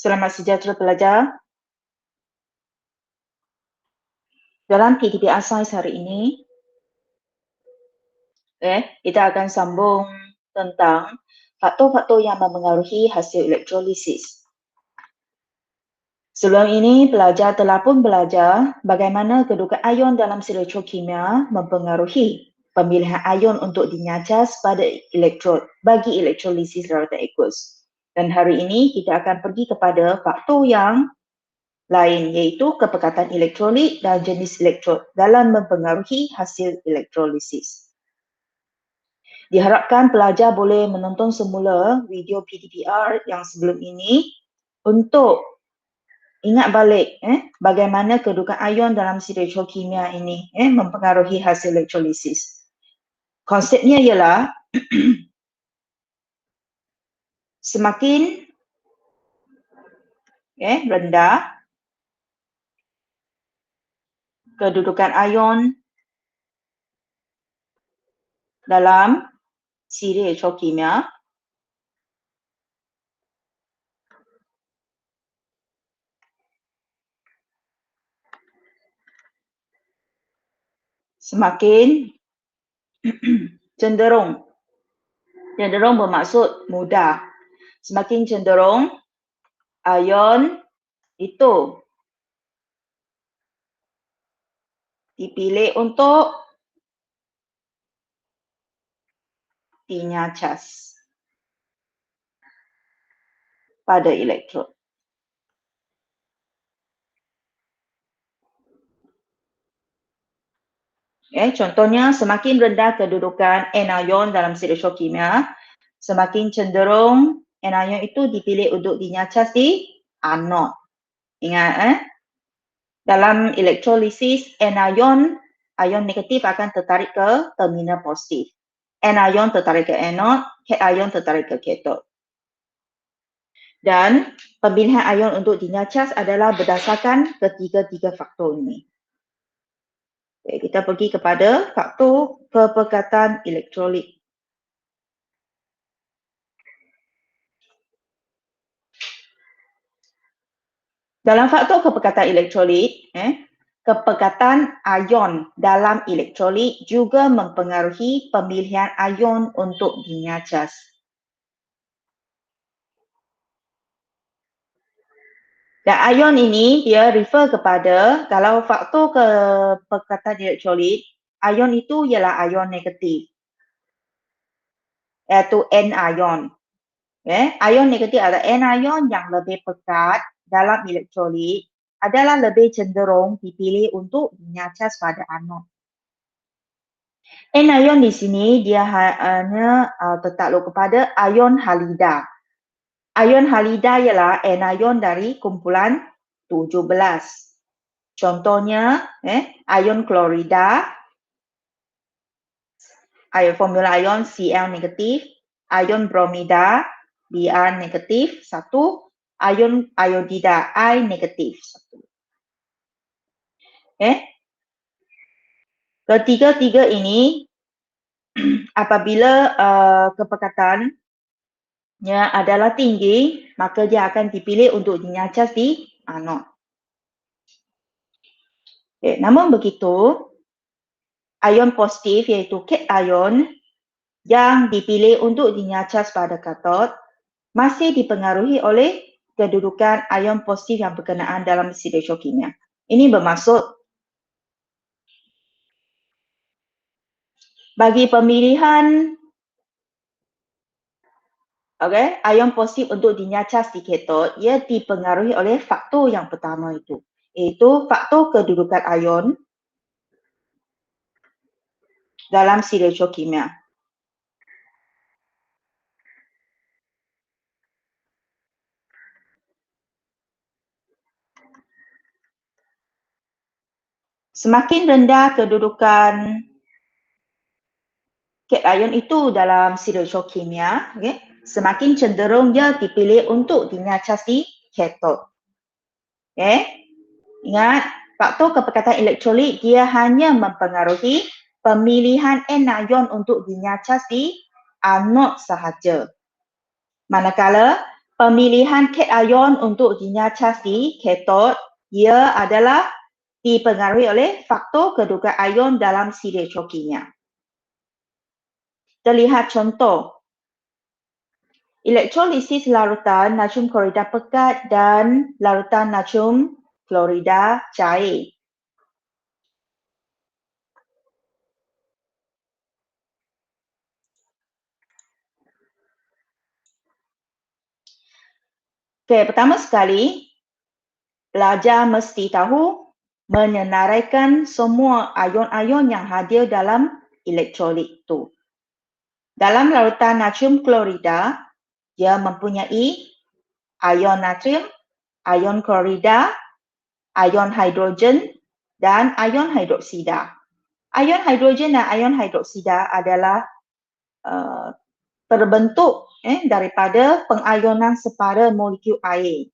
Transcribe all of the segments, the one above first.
Selamat sejahtera pelajar. Dalam PTPR Sains hari ini, kita akan sambung tentang faktor-faktor yang mempengaruhi hasil elektrolisis. Sebelum ini, pelajar telah pun belajar bagaimana kedudukan ion dalam sel elektrokimia mempengaruhi pemilihan ion untuk dinyacas pada elektrod bagi elektrolisis rawatan aqueous. Dan hari ini kita akan pergi kepada faktor yang lain, iaitu kepekatan elektrolit dan jenis elektrod dalam mempengaruhi hasil elektrolisis. Diharapkan pelajar boleh menonton semula video PTPR yang sebelum ini untuk ingat balik bagaimana kedudukan ion dalam sel elektrokimia ini mempengaruhi hasil elektrolisis. Konsepnya ialah semakin rendah kedudukan ion dalam sel elektrokimia, semakin cenderung bermaksud mudah, semakin cenderung ion itu dipilih untuk dinyacas pada elektrod. Contohnya, semakin rendah kedudukan anion dalam sel elektrokimia, semakin cenderung anion itu dipilih untuk dinyacas di anod. Ingat, dalam elektrolisis anion negatif akan tertarik ke terminal positif. Anion tertarik ke anod, cation tertarik ke kathod. Dan pemilihan ion untuk dinyacas adalah berdasarkan ketiga-tiga faktor ini. Kita pergi kepada faktor kepekatan elektrolit. Dalam faktor kepekatan elektrolit, kepekatan ion dalam elektrolit juga mempengaruhi pemilihan ion untuk dinyacas. Dan ion ini dia refer kepada, kalau faktor kepekatan elektrolit, ion itu ialah ion negatif, iaitu anion. Ion negatif adalah anion yang lebih pekat dalam elektrolit adalah lebih cenderung dipilih untuk dinyacas pada anod. Anion di sini dia hanya tertakluk kepada ion halida. Ion halida ialah anion dari kumpulan 17. Contohnya, ion klorida, formula ion Cl negatif, ion bromida, Br negatif 1, ion iodida I negatif 1. Ketiga-tiga ini apabila kepekatannya adalah tinggi, maka dia akan dipilih untuk dinyacas di anod. Namun begitu, ion positif iaitu cation yang dipilih untuk dinyacas pada kathod masih dipengaruhi oleh kedudukan ion positif yang berkenaan dalam sel elektrokimia. Ini bermaksud bagi pemilihan ion positif untuk dinyacas di kathod, ia dipengaruhi oleh faktor yang pertama itu, iaitu faktor kedudukan ion dalam sel elektrokimia. Semakin rendah kedudukan cation itu dalam sel elektrokimia, semakin cenderung dia dipilih untuk dinyacas di kathod. Ingat, faktor kepekatan elektrolit dia hanya mempengaruhi pemilihan anion untuk dinyacas di anod sahaja. Manakala pemilihan cation untuk dinyacas di katod, ia adalah dipengaruhi oleh faktor kedudukan ion dalam siri elektrokimia. Terlihat contoh. Elektrolisis larutan natrium klorida pekat dan larutan natrium klorida cair. Okey, pertama sekali, pelajar mesti tahu menyenaraikan semua ion-ion yang hadir dalam elektrolit itu. Dalam larutan natrium klorida, dia mempunyai ion natrium, ion klorida, ion hidrogen dan ion hidroksida. Ion hidrogen dan ion hidroksida adalah terbentuk daripada pengayonan separa molekul air.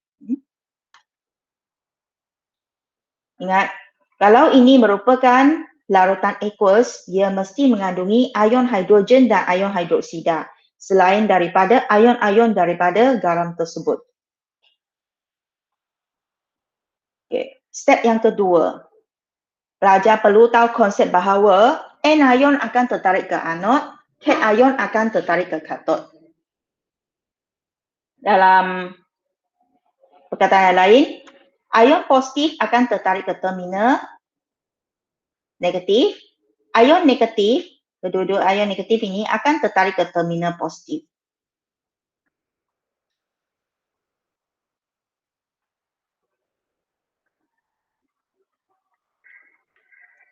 Ingat, kalau ini merupakan larutan aqueous, ia mesti mengandungi ion hidrogen dan ion hidroksida selain daripada ion-ion daripada garam tersebut. Okay. Step yang kedua, pelajar perlu tahu konsep bahawa anion akan tertarik ke anod, cation akan tertarik ke katod. Dalam perkataan yang lain, ion positif akan tertarik ke terminal negatif, ion negatif, kedua-dua ion negatif ini akan tertarik ke terminal positif.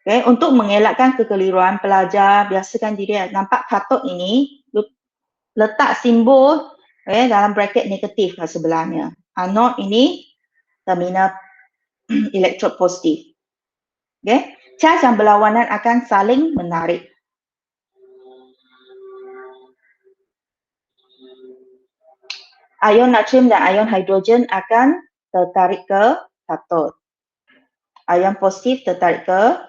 Okay, untuk mengelakkan kekeliruan, pelajar biasakan diri nampak katod ini letak simbol dalam braket negatif kat sebelahnya. Anod ini terminal elektrod positif. Okay. Charge yang berlawanan akan saling menarik. Ion natrium dan ion hidrogen akan tertarik ke katod. Ion positif tertarik ke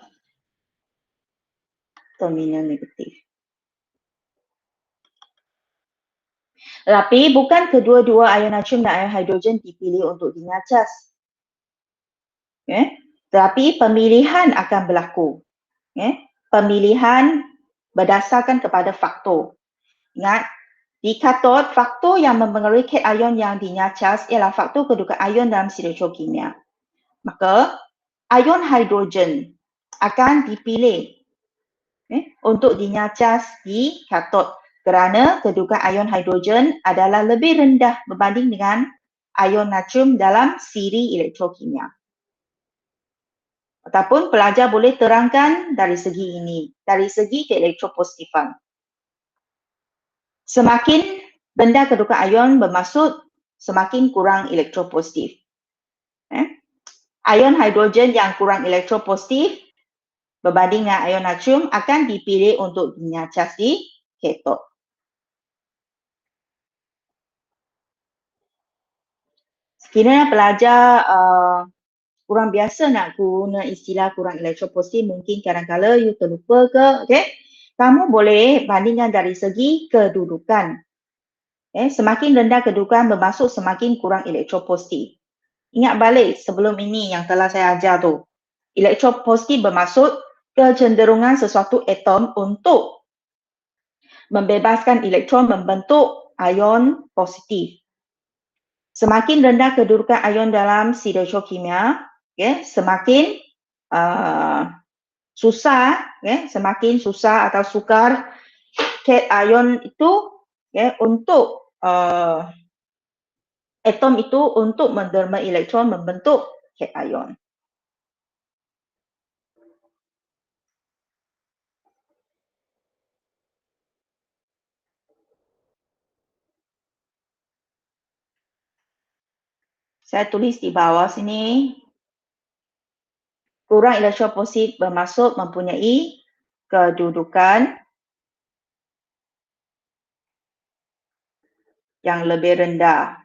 terminal negatif. Tetapi bukan kedua-dua ion natrium dan ion hidrogen dipilih untuk dinyacas. Okay. Tetapi pemilihan akan berlaku. Okay. Pemilihan berdasarkan kepada faktor. Ingat, di katod, faktor yang mempengaruhi cation yang dinyacas ialah faktor kedudukan ion dalam siri elektrokimia. Maka, ion hidrogen akan dipilih untuk dinyacas di katod kerana kedudukan ion hidrogen adalah lebih rendah berbanding dengan ion natrium dalam siri elektrokimia. Ataupun pelajar boleh terangkan dari segi ini, dari segi keelektropositifan. Semakin rendah kedudukan ion bermaksud semakin kurang elektropositif. Ion hidrogen yang kurang elektropositif berbanding dengan ion natrium akan dipilih untuk dinyacas di katod. Sekiranya pelajar kurang biasa nak guna istilah kurang elektropositif, mungkin kadang-kadang you terlupa ke, okay? Kamu boleh bandingkan dari segi kedudukan. Semakin rendah kedudukan bermaksud semakin kurang elektropositif. Ingat balik sebelum ini yang telah saya ajar tu. Elektropositif bermaksud kecenderungan sesuatu atom untuk membebaskan elektron membentuk ion positif. Semakin rendah kedudukan ion dalam siri elektrokimia, semakin susah, semakin susah atau sukar cation itu untuk atom itu untuk menderma elektron membentuk cation. Saya tulis di bawah sini. Kurang elektropositif bermaksud mempunyai kedudukan yang lebih rendah.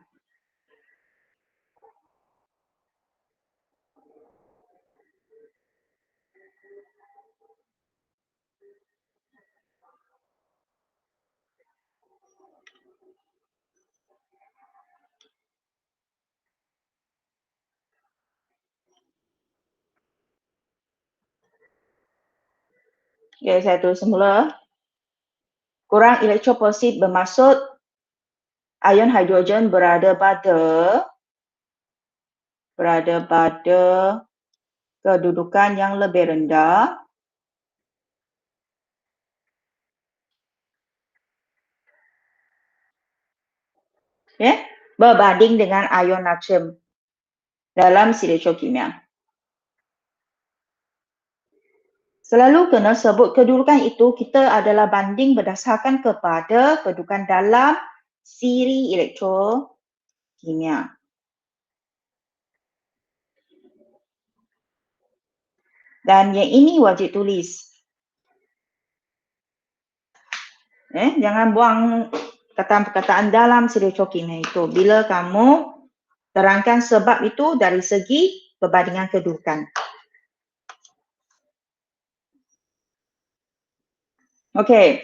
Okay, saya tulis semula. Kurang elektropositif bermaksud ion hidrogen berada pada kedudukan yang lebih rendah berbanding dengan ion natrium dalam si elektrokimia. Selalu kena sebut kedudukan itu kita adalah banding berdasarkan kepada kedudukan dalam siri elektrokimia. Dan yang ini wajib tulis. Jangan buang perkataan dalam siri elektrokimia itu. Bila kamu terangkan sebab itu dari segi perbandingan kedudukan. Okey.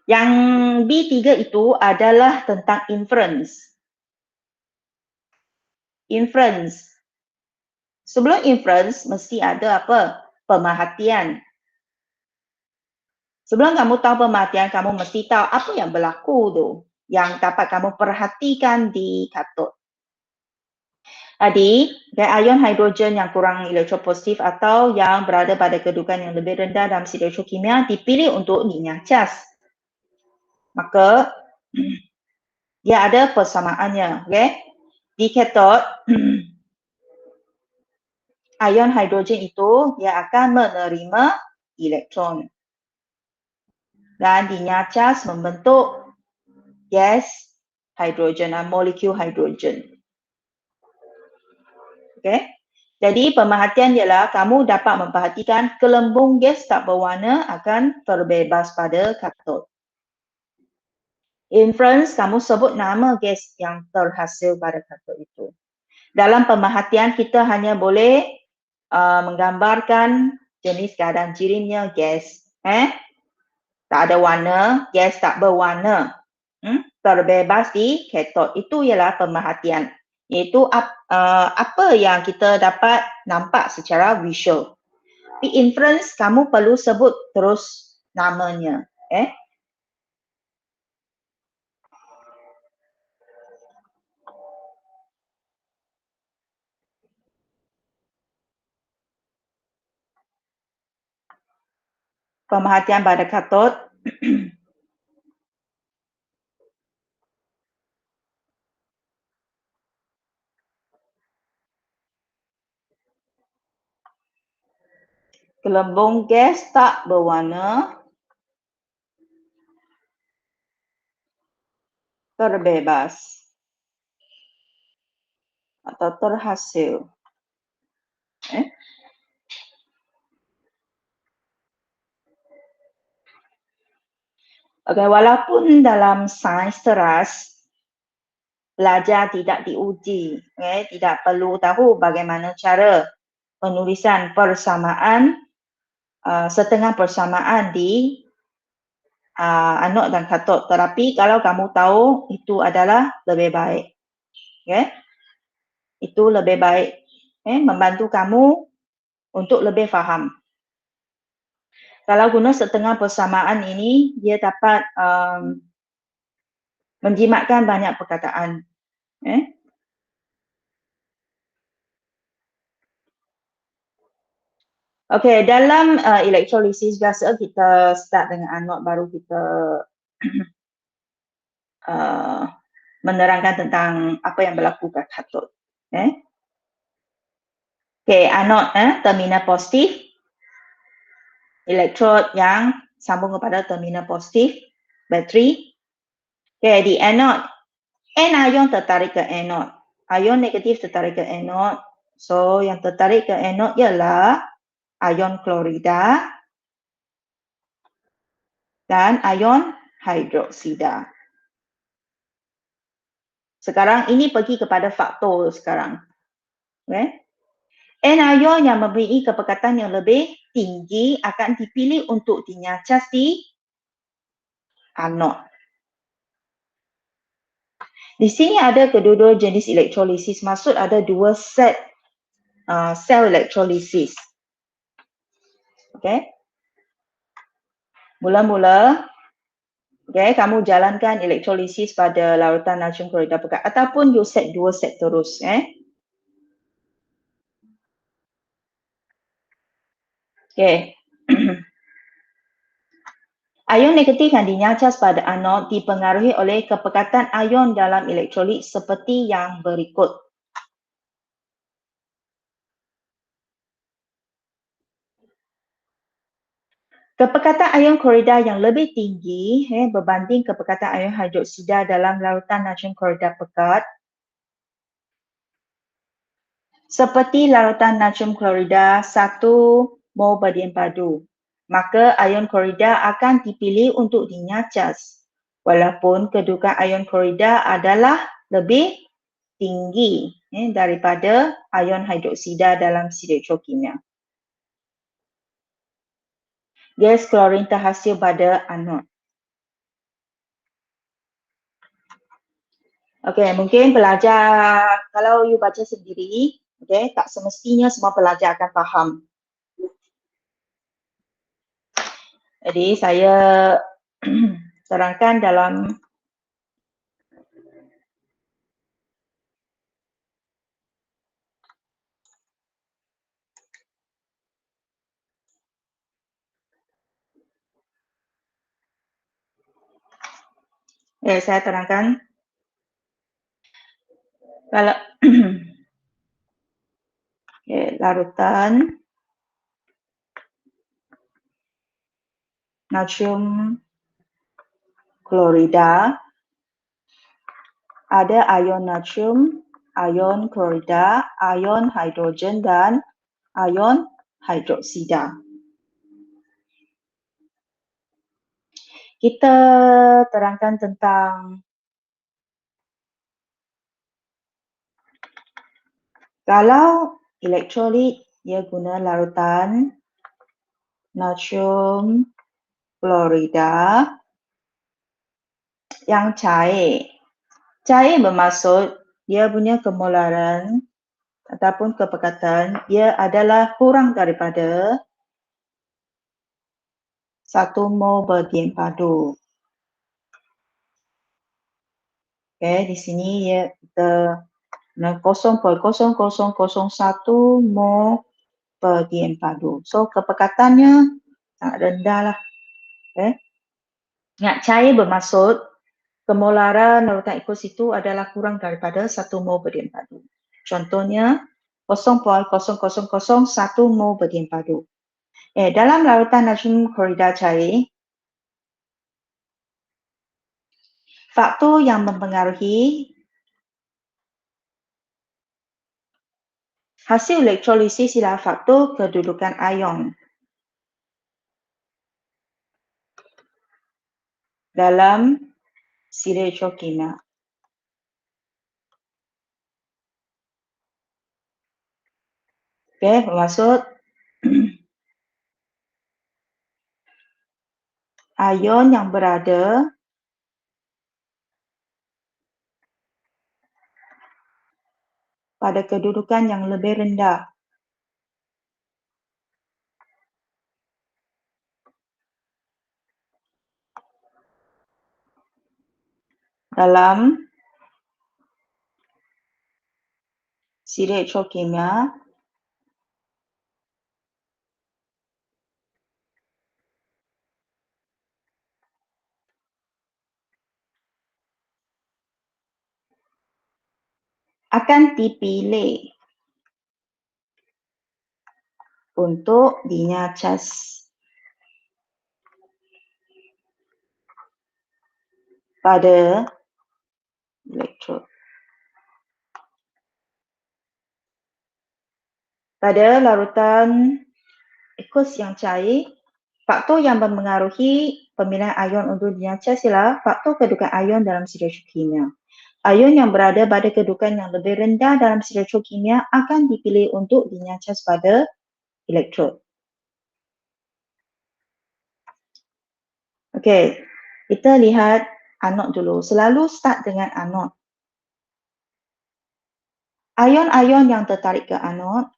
Yang B3 itu adalah tentang inference. Inference. Sebelum inference mesti ada apa? Pemerhatian. Sebelum kamu tahu pemerhatian, kamu mesti tahu apa yang berlaku tu yang dapat kamu perhatikan di katod. Jadi, ion hidrogen yang kurang elektropositif atau yang berada pada kedudukan yang lebih rendah dalam si elektrokimia dipilih untuk dinyacas. Maka, dia ada persamaannya. Okay? Di katod, ion hidrogen itu dia akan menerima elektron. Dan dinyacas membentuk gas hidrogen, molekul hidrogen. Okay. Jadi pemerhatian ialah kamu dapat memperhatikan gelembung gas tak berwarna akan terbebas pada katod. Inference, kamu sebut nama gas yang terhasil pada katod itu. Dalam pemerhatian kita hanya boleh menggambarkan jenis keadaan jirimnya gas. Tak ada warna, gas tak berwarna. Terbebas di katod. Itu ialah pemerhatian. Iaitu apa yang kita dapat nampak secara visual. Di inference, kamu perlu sebut terus namanya. Pemerhatian pada katod. Gelembung gas tak berwarna terbebas atau terhasil. Okay, walaupun dalam sains teras pelajar tidak diuji, tidak perlu tahu bagaimana cara penulisan persamaan, setengah persamaan di anod dan katod. Tetapi kalau kamu tahu itu adalah lebih baik. Itu lebih baik, membantu kamu untuk lebih faham. Kalau guna setengah persamaan ini, dia dapat menjimatkan banyak perkataan. Okey, dalam elektrolisis biasa kita start dengan anod, baru kita menerangkan tentang apa yang berlaku kat katod. Okey, anod terminal positif, elektrod yang sambung kepada terminal positif, bateri. Okey, di anod, N ion tertarik ke anod, ion negatif tertarik ke anod. So, yang tertarik ke anod ialah ion klorida dan ion hidroksida. Sekarang ini pergi kepada faktor sekarang. N ion yang mempunyai kepekatan yang lebih tinggi akan dipilih untuk dinyacas di anod. Di sini ada kedua-dua jenis elektrolisis. Maksud ada dua set sel elektrolisis. Okey. Mula-mula, okey, kamu jalankan elektrolisis pada larutan natrium klorida pekat ataupun you set 2 set terus, Okey. Ion negatif yang dinyacas pada anod dipengaruhi oleh kepekatan ion dalam elektrolit seperti yang berikut. Kepekatan ion klorida yang lebih tinggi berbanding kepekatan ion hidroksida dalam larutan natrium klorida pekat seperti larutan natrium klorida 1 mol berdiam padu, maka ion klorida akan dipilih untuk dinyacas walaupun kedudukan ion klorida adalah lebih tinggi daripada ion hidroksida dalam siri elektrokimia. Gas klorin terhasil pada anod. Okey, mungkin pelajar kalau you baca sendiri, okey, tak semestinya semua pelajar akan faham. Jadi saya terangkan dalam saya terangkan kalau larutan natrium klorida ada ion natrium, ion klorida, ion hidrogen dan ion hidroksida. Kita terangkan tentang kalau elektrolit ia guna larutan natrium klorida yang cair. Cair bermaksud dia punya kemolaran ataupun kepekatan ia adalah kurang daripada 1 mol berdiam padu. Okey, di sini kita 0.0001 mol berdiam padu. So kepekatannya sangat rendah lah. Ingat, cair bermaksud kemolaran larutan aqueous itu adalah kurang daripada 1 mol berdiam padu. Contohnya 0.0001 mol berdiam padu. Dalam larutan natrium klorida cair, faktor yang mempengaruhi hasil elektrolisis ialah faktor kedudukan ion dalam siri elektrokimia. Okey, bermaksud ion yang berada pada kedudukan yang lebih rendah dalam siri elektrokimia akan dipilih untuk dinyacas pada elektrod. Pada larutan aqueous yang cair, faktor yang mempengaruhi pemilihan ion untuk dinyacas ialah faktor kedudukan ion dalam siri elektrokimia. Ion yang berada pada kedudukan yang lebih rendah dalam siri elektrokimia akan dipilih untuk dinyacas pada elektrod. Okey, kita lihat anod dulu. Selalu start dengan anod. Ion-ion yang tertarik ke anod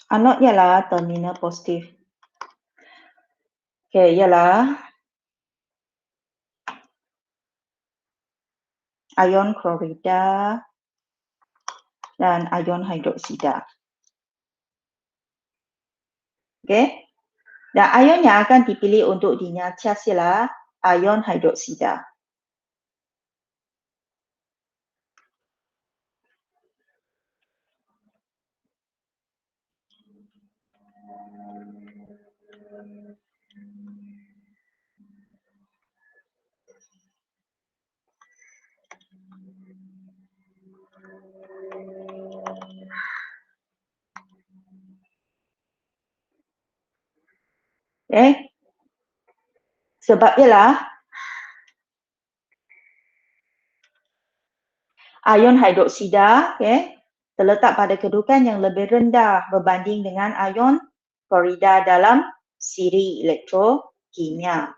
Anode ialah terminal positif. Okey, ialah ion klorida dan ion hidroksida. Okey. Dan ion yang akan dipilih untuk dinyacas ialah ion hidroksida. Okey. Sebab ialah ion hidroksida, okey, terletak pada kedudukan yang lebih rendah berbanding dengan ion klorida dalam siri elektrokimia.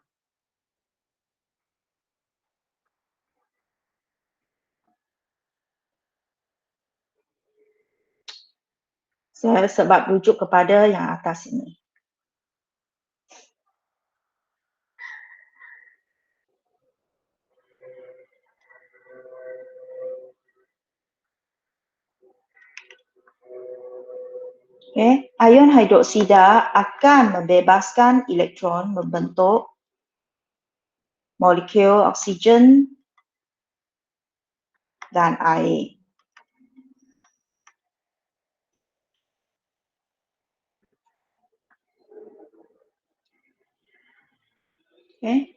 Sebab rujuk kepada yang atas ini. Okay. Ion hidroksida akan membebaskan elektron membentuk molekul oksigen dan air. Okay.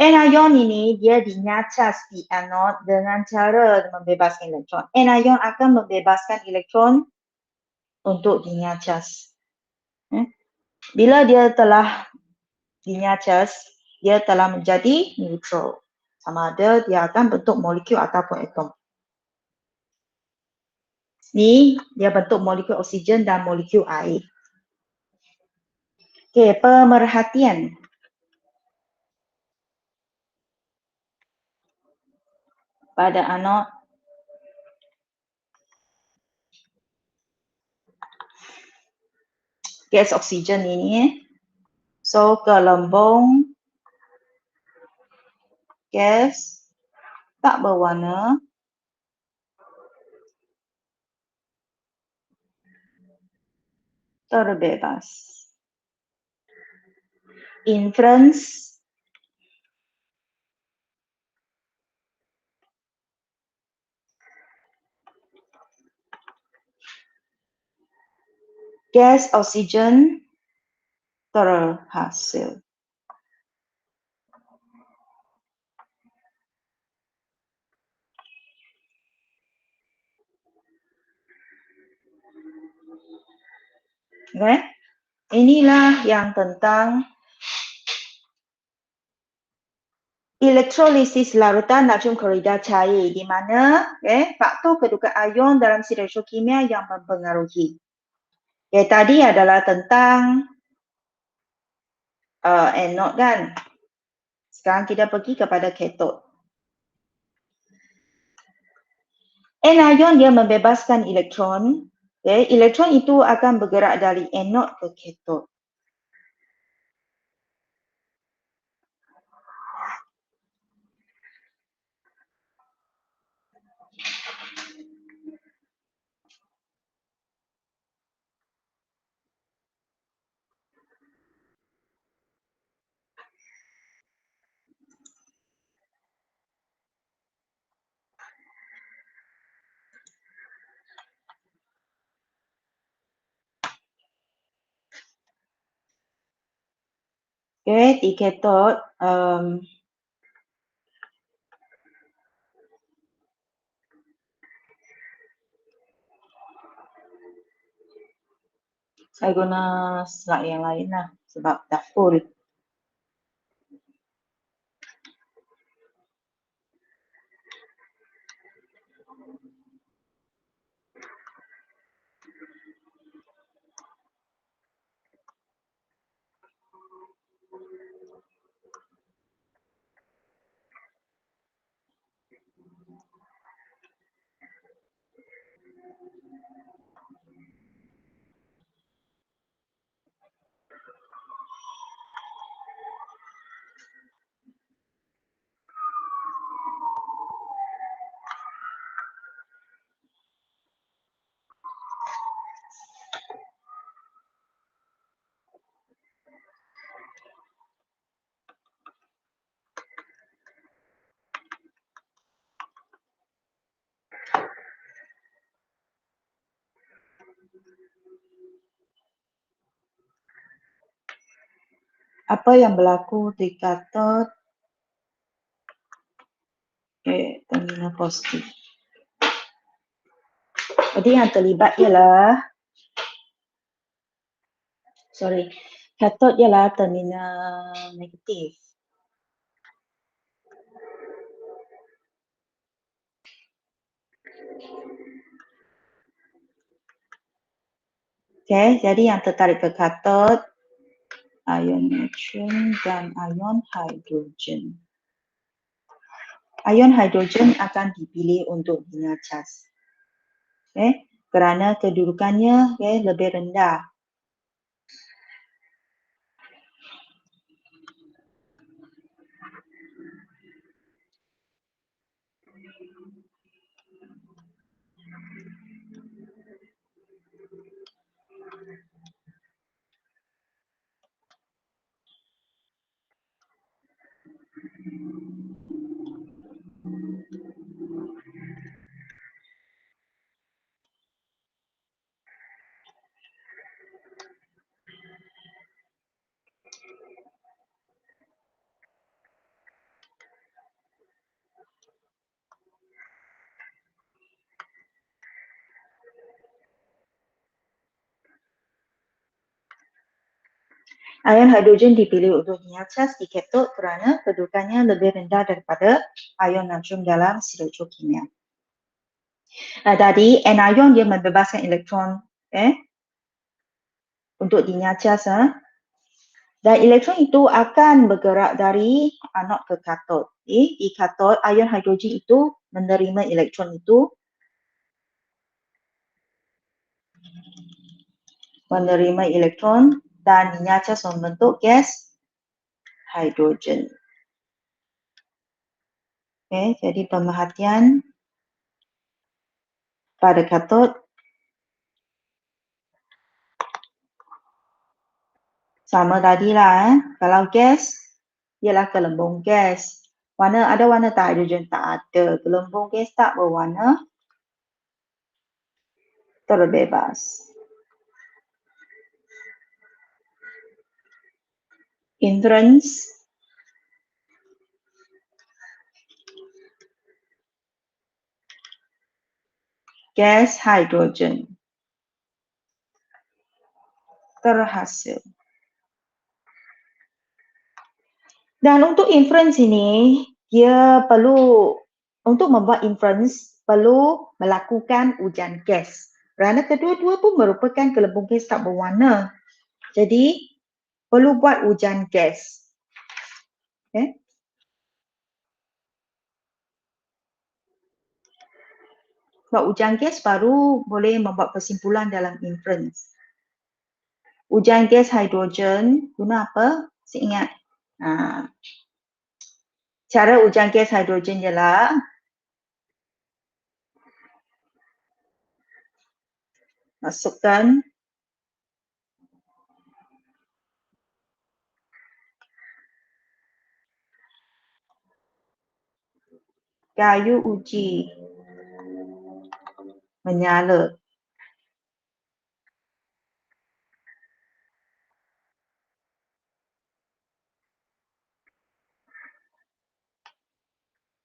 Anion ini dia dinyacas di anode dengan cara membebaskan elektron. Anion akan membebaskan elektron untuk dinyacas. Bila dia telah dinyacas, dia telah menjadi neutral. Sama ada dia akan bentuk molekul ataupun atom. Ni dia bentuk molekul oksigen dan molekul air. Okey, pemerhatian. Pada anode gas oksigen ini, so gelembung gas tak berwarna terbebas. Inference gas oksigen terhasil. Okay. Inilah yang tentang elektrolisis larutan natrium klorida cair di mana faktor kedudukan ion dalam siri elektrokimia yang mempengaruhi. Tadi adalah tentang anode kan. Sekarang kita pergi kepada kathode. Anion dia membebaskan elektron. Elektron itu akan bergerak dari anode ke kathode. Di kathode saya guna slide yang lain lah sebab dah full. Apa yang berlaku di katot terminal positif? Jadi yang terlibat ialah katot ialah terminal negatif. Okey, jadi yang tertarik ke katot ion natrium dan ion hidrogen. Ion hidrogen akan dipilih untuk dinyacas. Kerana kedudukannya lebih rendah. Ion hidrogen dipilih untuk dinyacas di katot kerana kedudukannya lebih rendah daripada ion natrium dalam stereokimia. Tadi anion dia membebaskan elektron untuk dinyacas. Dan elektron itu akan bergerak dari anod ke katot. Di katot, ion hidrogen itu menerima elektron itu, dan dinyacas membentuk gas hidrogen. Jadi pemerhatian pada katot sama tadilah. Kalau gas ialah gelembung gas. Ada warna tak hidrogen? Tak ada. Gelembung gas tak berwarna, terbebas. Inference gas hidrogen terhasil. Dan untuk inference ini, dia perlu, untuk membuat inference, perlu melakukan ujian gas. Kerana kedua-dua pun merupakan gelembung gas tak berwarna. Jadi, perlu buat ujian gas. Buat ujian gas baru boleh membuat kesimpulan dalam inference. Ujian gas hidrogen guna apa? Saya ingat. Cara ujian gas hidrogen ialah masukkan kayu uji menyala.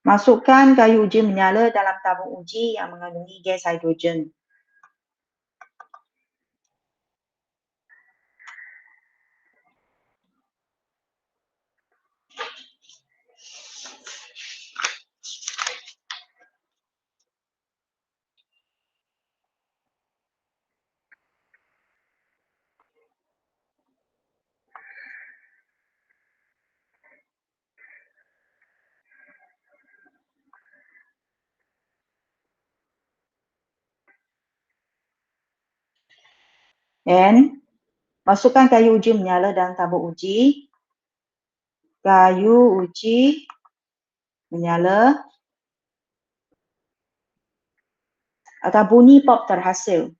Masukkan kayu uji menyala dalam tabung uji yang mengandungi gas hidrogen. Dan Masukkan kayu uji menyala dalam tabung uji. Kayu uji menyala. Atau bunyi pop terhasil.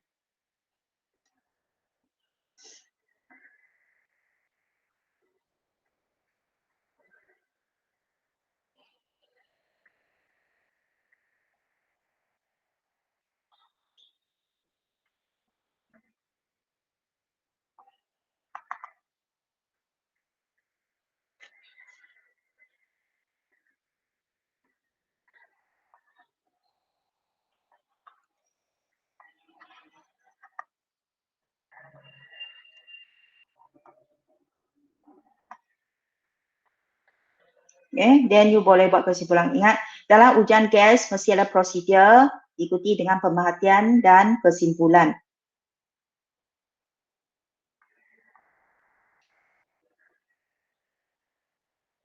Okay, then you boleh buat kesimpulan. Ingat, dalam ujian gas mesti ada prosedur diikuti dengan pemerhatian dan kesimpulan.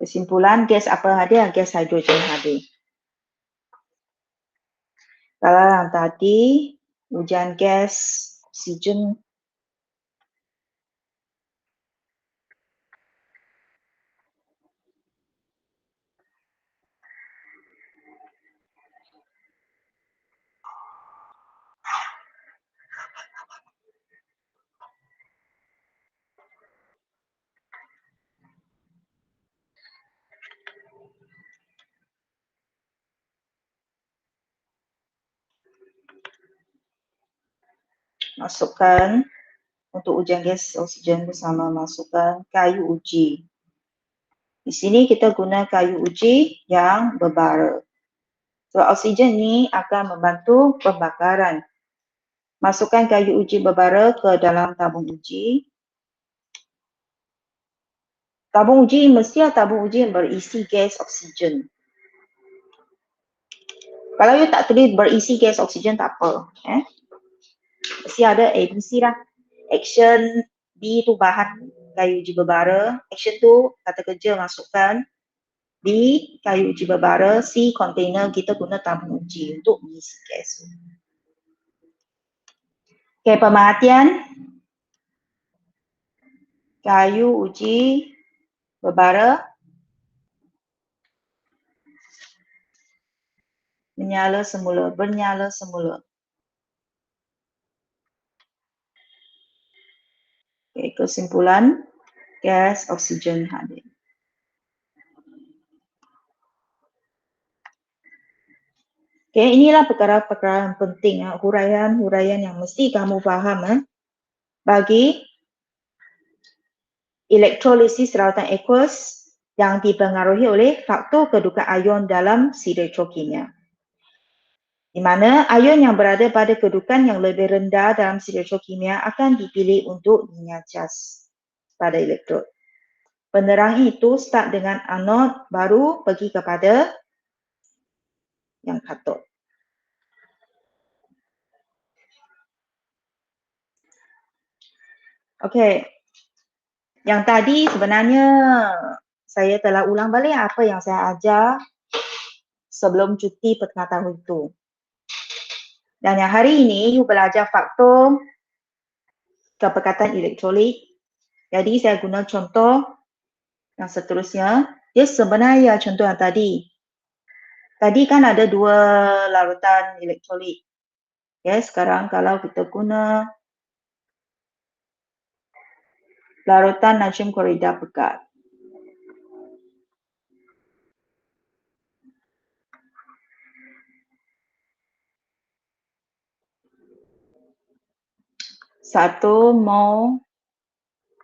Kesimpulan, gas apa hadir? Gas hidrogen hadir. Kalau yang tadi, ujian gas oksigen. Masukkan untuk ujian gas oksigen bersama masukkan kayu uji. Di sini kita guna kayu uji yang berbara. So, oksigen ni akan membantu pembakaran. Masukkan kayu uji berbara ke dalam tabung uji. Tabung uji mesti tabung uji yang berisi gas oksigen. Kalau you tak tulis berisi gas oksigen tak apa. Mesti ada ABC lah. Action B tu bahan kayu uji berbara. Action tu kata kerja masukkan. B kayu uji berbara. C container kita guna tabung uji untuk mengisi gas. Okay, pemerhatian. Kayu uji berbara. Menyala semula, bernyala semula. Okay, kesimpulan, gas oksigen hadir. Okay, inilah perkara-perkara yang penting, huraian-huraian yang mesti kamu faham bagi elektrolisis rawatan aqueous yang dipengaruhi oleh faktor kedukaan ion dalam sireotrokimia. Di mana ion yang berada pada kedudukan yang lebih rendah dalam sireotrokimia akan dipilih untuk dinyacas pada elektrod. Penerang itu start dengan anod baru pergi kepada yang katod. Okey. Yang tadi sebenarnya saya telah ulang balik apa yang saya ajar sebelum cuti pertengah tahun itu. Dan yang hari ini you belajar faktor kepekatan elektrolit. Jadi saya guna contoh yang seterusnya. Dia sebenarnya contoh yang tadi. Tadi kan ada dua larutan elektrolit. Ya, sekarang kalau kita guna larutan natrium klorida pekat. Satu mol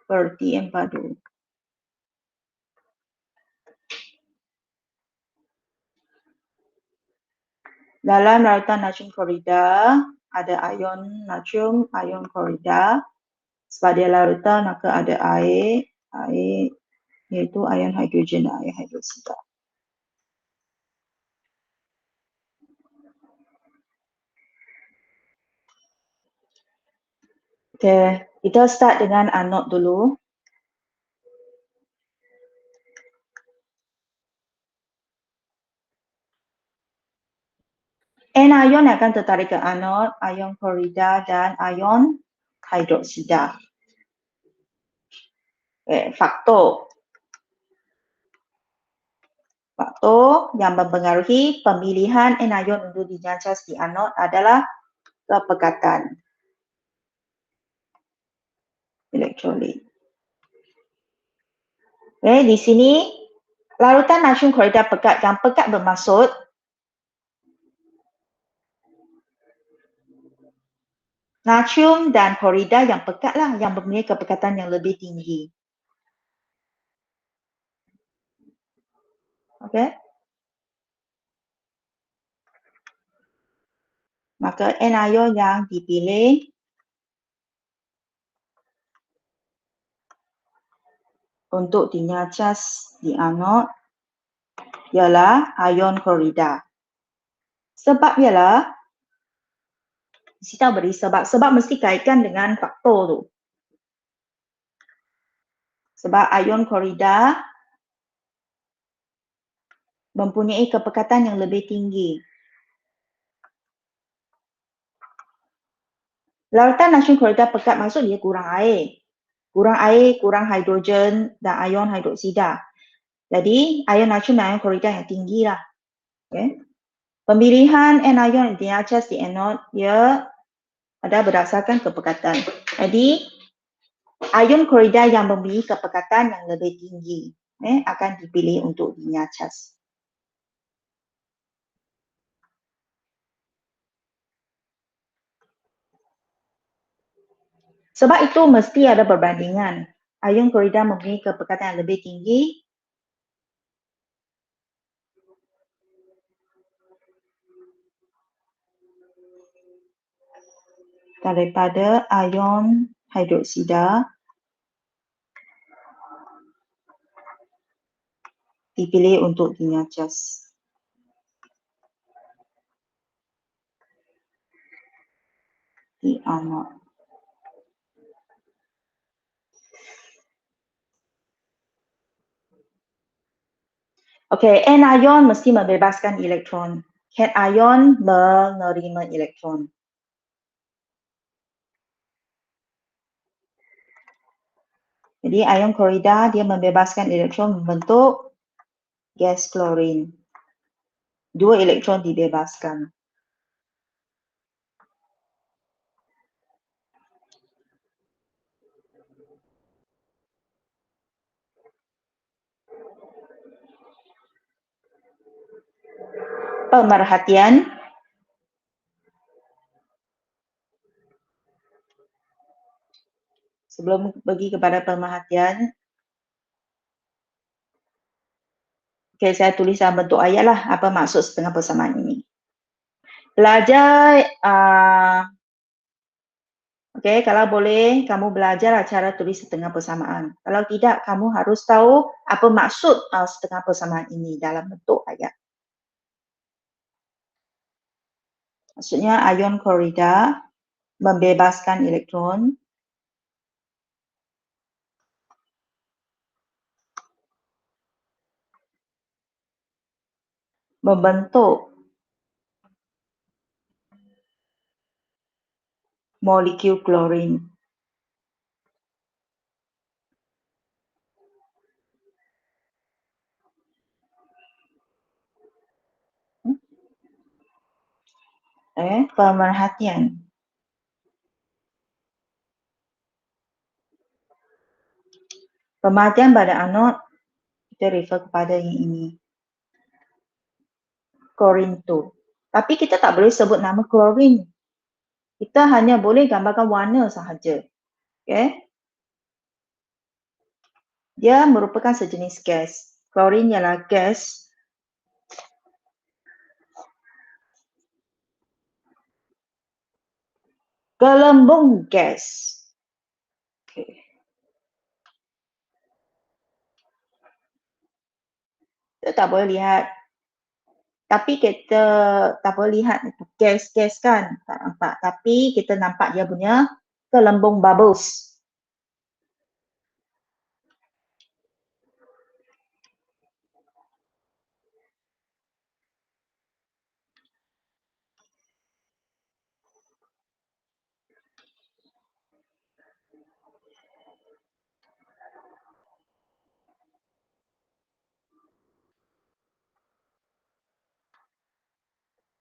per DM42. Dalam larutan natrium klorida ada ion natrium, ion klorida. Sebab dia larutan maka ada air iaitu ion hidrogen dan air hidroksida. Okay, kita start dengan anod dulu. N-ion akan tertarik ke anod, ion klorida dan ion hidroksida. Faktor yang mempengaruhi pemilihan anion untuk dinyacas di anod adalah kepekatan elektrolit. Di sini larutan natrium klorida pekat. Yang pekat bermaksud natrium dan klorida yang pekat lah, yang mempunyai kepekatan yang lebih tinggi. Okey. Maka anion yang dipilih untuk dinyacas di anod ialah ion klorida. Sebab ialah, kita beri sebab mesti kaitkan dengan faktor tu. Sebab ion klorida mempunyai kepekatan yang lebih tinggi. Larutan natrium klorida pekat maksud dia kurang air. Kurang air, kurang hidrogen dan ion hidroksida. Jadi, ion natrium dan ion klorida yang tinggi lah. Okay. Pemilihan anion yang dinyacas di anod, ia ada berdasarkan kepekatan. Jadi, ion klorida yang memiliki kepekatan yang lebih tinggi akan dipilih untuk dinyacas. Sebab itu mesti ada perbandingan. Ion klorida mempunyai kepekatan yang lebih tinggi daripada ion hidroksida dipilih untuk dinyacas. Di anod. Okey, anion mesti membebaskan elektron. Cation menerima elektron. Jadi ion klorida dia membebaskan elektron membentuk gas klorin. 2 elektron dibebaskan. Pemerhatian. Sebelum pergi kepada pemerhatian, okay, saya tulis dalam bentuk ayat lah apa maksud setengah persamaan ini. Belajar, okay, kalau boleh kamu belajar cara tulis setengah persamaan. Kalau tidak, kamu harus tahu apa maksud setengah persamaan ini dalam bentuk ayat. Maksudnya ion klorida membebaskan elektron membentuk molekul klorin. Pemerhatian. Pemerhatian pada anod, kita refer kepada yang ini. Klorin tu. Tapi kita tak boleh sebut nama klorin. Kita hanya boleh gambarkan warna sahaja. Okay? Dia merupakan sejenis gas. Klorin ialah gas gelembung gas. Okay. Kita tak boleh lihat. Tapi kita tak boleh lihat gas-gas kan. Tak nampak. Tapi kita nampak dia punya gelembung bubbles.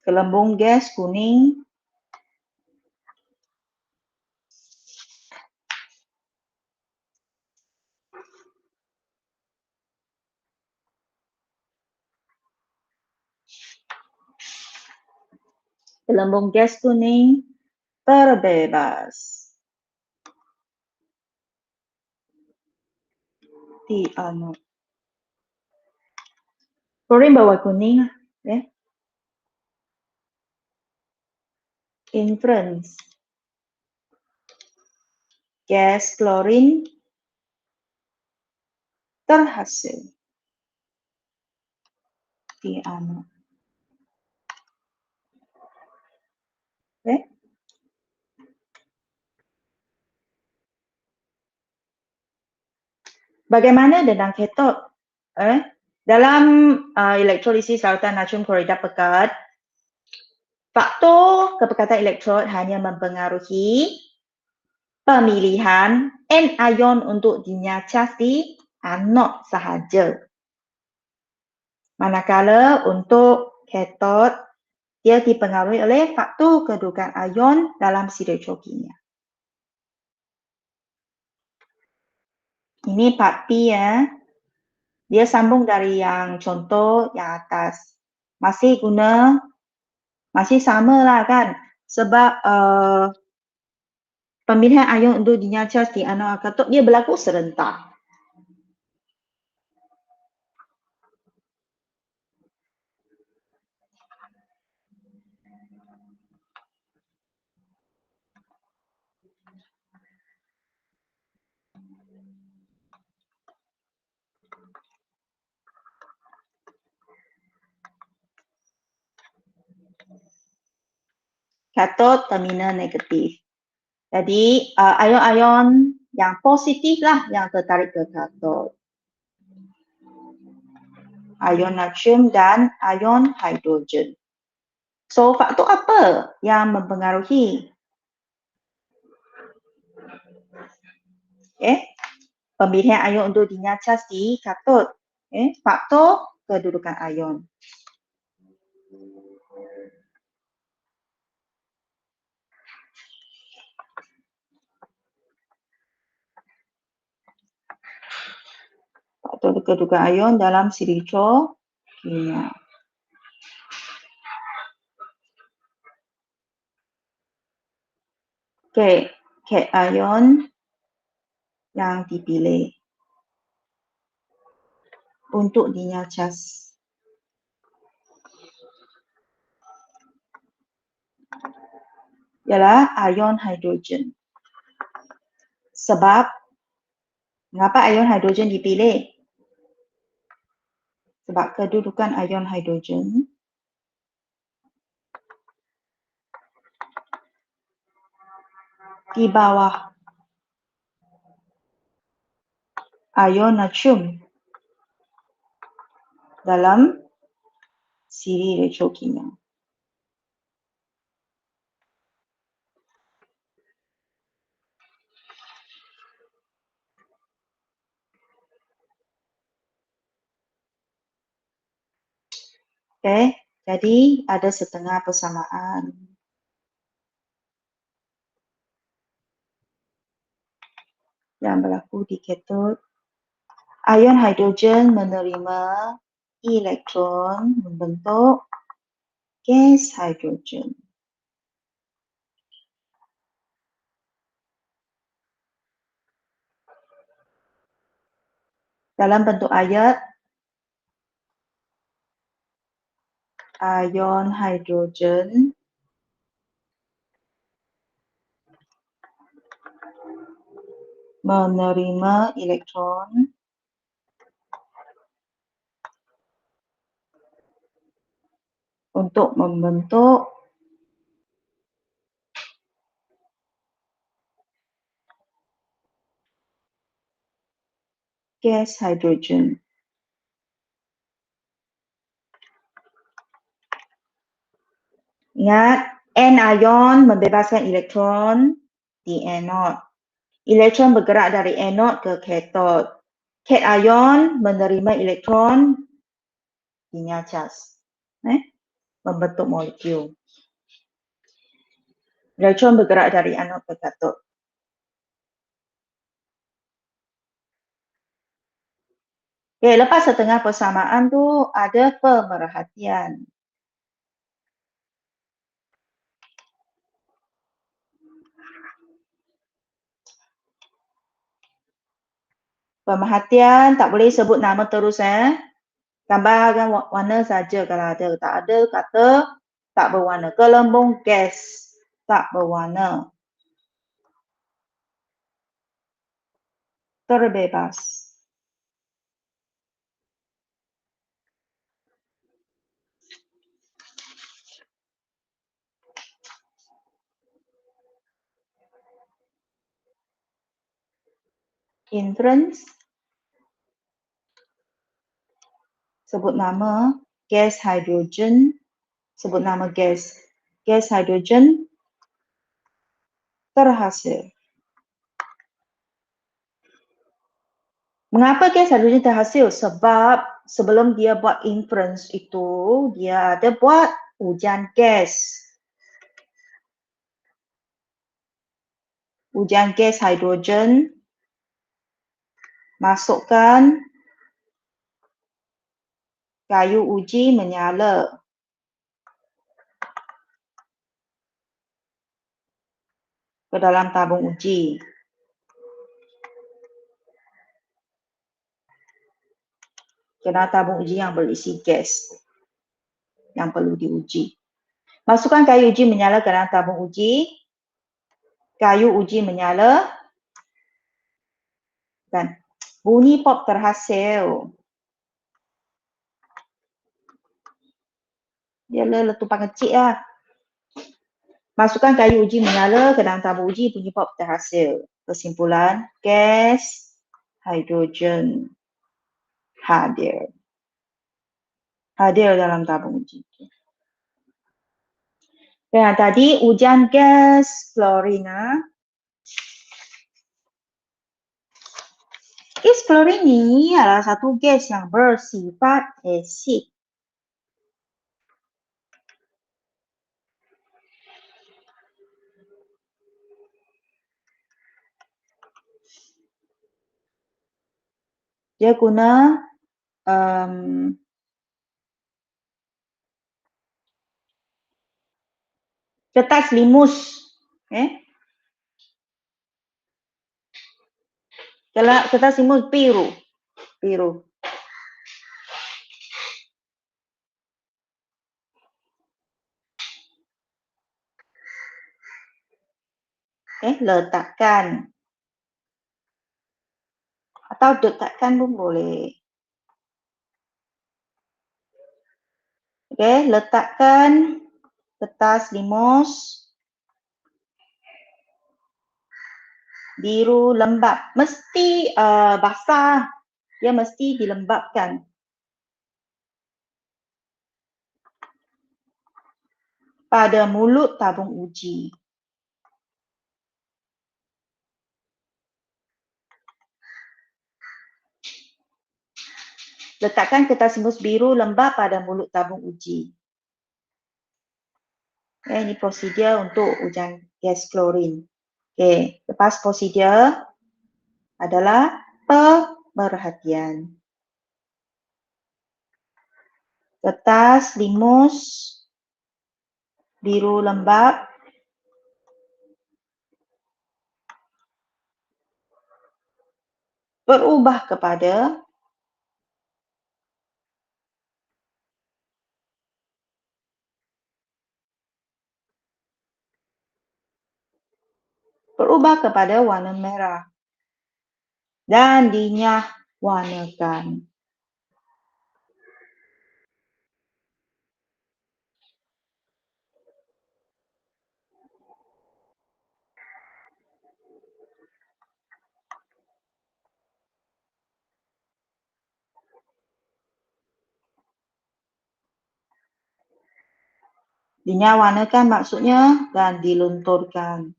Gelembung gas kuning. Gelembung gas kuning terbebas. Di anode. Klorin bawah kuning, ya. Inference. Gas klorin terhasil di anode. Okay. Bagaimana dengan ketod? Dalam elektrolisis larutan natrium klorida pekat, faktor kepekatan elektrod hanya mempengaruhi pemilihan anion untuk dinyacas di anod sahaja. Manakala untuk ketod, dia dipengaruhi oleh faktor kedudukan ion dalam stereokimia. Ini part B ya. Dia sambung dari yang contoh yang atas. Masih sama lah kan. Sebab pemilihan ion untuk dinyacas di anod katod dia berlaku serentak. Katod terminal negatif. Jadi ion-ion yang positif lah yang tertarik ke katod. Ion natrium dan ion hidrogen. So faktor apa yang mempengaruhi? Pemilihan ion untuk dinyacas di katod. Faktor kedudukan ion. Faktor kedudukan ion dalam stereokimia. Okey, cation yang dipilih untuk dinyacas. Ialah ion hidrogen. Sebab, mengapa ion hidrogen dipilih? Sebab kedudukan ion hidrogen di bawah ion natrium dalam siri elektrokimia. Okey, jadi ada setengah persamaan. Yang berlaku di katod. Ion hidrogen menerima elektron membentuk gas hidrogen. Dalam bentuk ayat, ion hidrogen menerima elektron untuk membentuk gas hidrogen. Ingat, anion membebaskan elektron di anod. Elektron bergerak dari anod ke katod. Cation menerima elektron dinyacas. membentuk molekul. Elektron bergerak dari anod ke katod. Okay, lepas setengah persamaan tu ada pemerhatian. Pemerhatian tak boleh sebut nama terus Tambahkan warna saja kalau ada. Tak ada kata tak berwarna. Gelembung gas tak berwarna. Terbebas. Entrance. Sebut nama gas hidrogen. Sebut nama gas. Gas hidrogen terhasil. Mengapa gas hidrogen terhasil? Sebab sebelum dia buat inference itu, dia ada buat ujian gas. Ujian gas hidrogen. Masukkan kayu uji menyala. Ke dalam tabung uji. Ke dalam tabung uji yang berisi gas yang perlu diuji. Masukkan kayu uji menyala ke dalam tabung uji. Kayu uji menyala. Dan bunyi pop terhasil. Dia letupan kecil lah. Masukkan kayu uji menyala ke dalam tabung uji, bunyi pop terhasil. Kesimpulan, gas hidrogen hadir. Hadir dalam tabung uji. Dan tadi ujian gas klorin. Gas klorin ini adalah satu gas yang bersifat asid. Dia guna kertas limus. Kertas limus biru. Letakkan. Atau dekatkan pun boleh. Letakkan kertas limus biru lembab. Mesti basah. Dia mesti dilembabkan. Pada mulut tabung uji. Letakkan kertas limus biru lembab pada mulut tabung uji. Ini prosedur untuk ujian gas klorin. Lepas prosedur adalah pemerhatian. Kertas limus biru lembab berubah kepada warna merah dan dinyah-warnakan. Dinyah-warnakan maksudnya dan dilunturkan.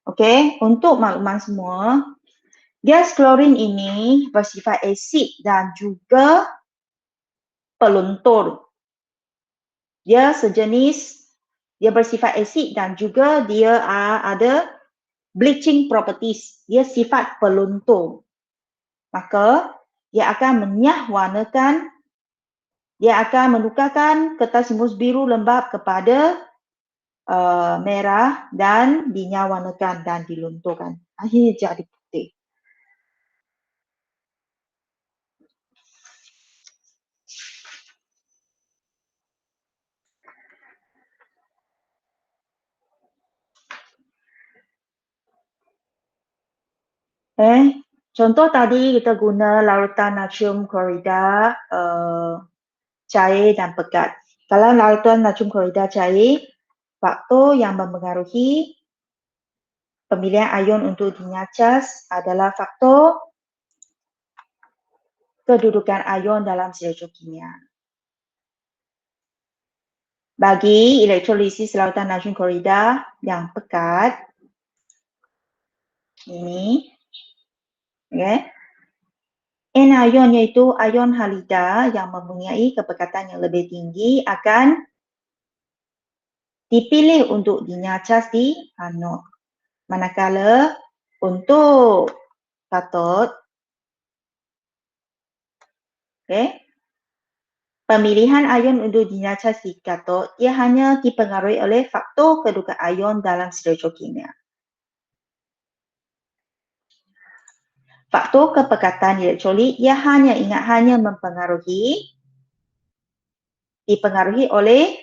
Okey, untuk makluman semua, gas klorin ini bersifat asid dan juga peluntur. Dia sejenis, dia bersifat asid dan juga dia ada bleaching properties. Dia sifat peluntur. Maka dia akan menyah-warnakan, dia akan menukarkan kertas imus biru lembap kepada merah dan dinyah-warnakan dan dilunturkan. Akhirnya jadi putih. Contoh tadi kita guna larutan natrium klorida cair dan pekat. Kalau larutan natrium klorida cair, faktor yang mempengaruhi pemilihan ion untuk dinyacas adalah faktor kedudukan ion dalam stereokimia. Bagi elektrolisis larutan natrium klorida yang pekat, ini, okay, anion iaitu ion halida yang mempunyai kepekatan yang lebih tinggi akan dipilih untuk dinyacas di anod. Manakala untuk katod, pemilihan ion untuk dinyacas di katod ia hanya dipengaruhi oleh faktor kedudukan ion dalam stereokimia. Faktor kepekatan elektrolit ia hanya dipengaruhi oleh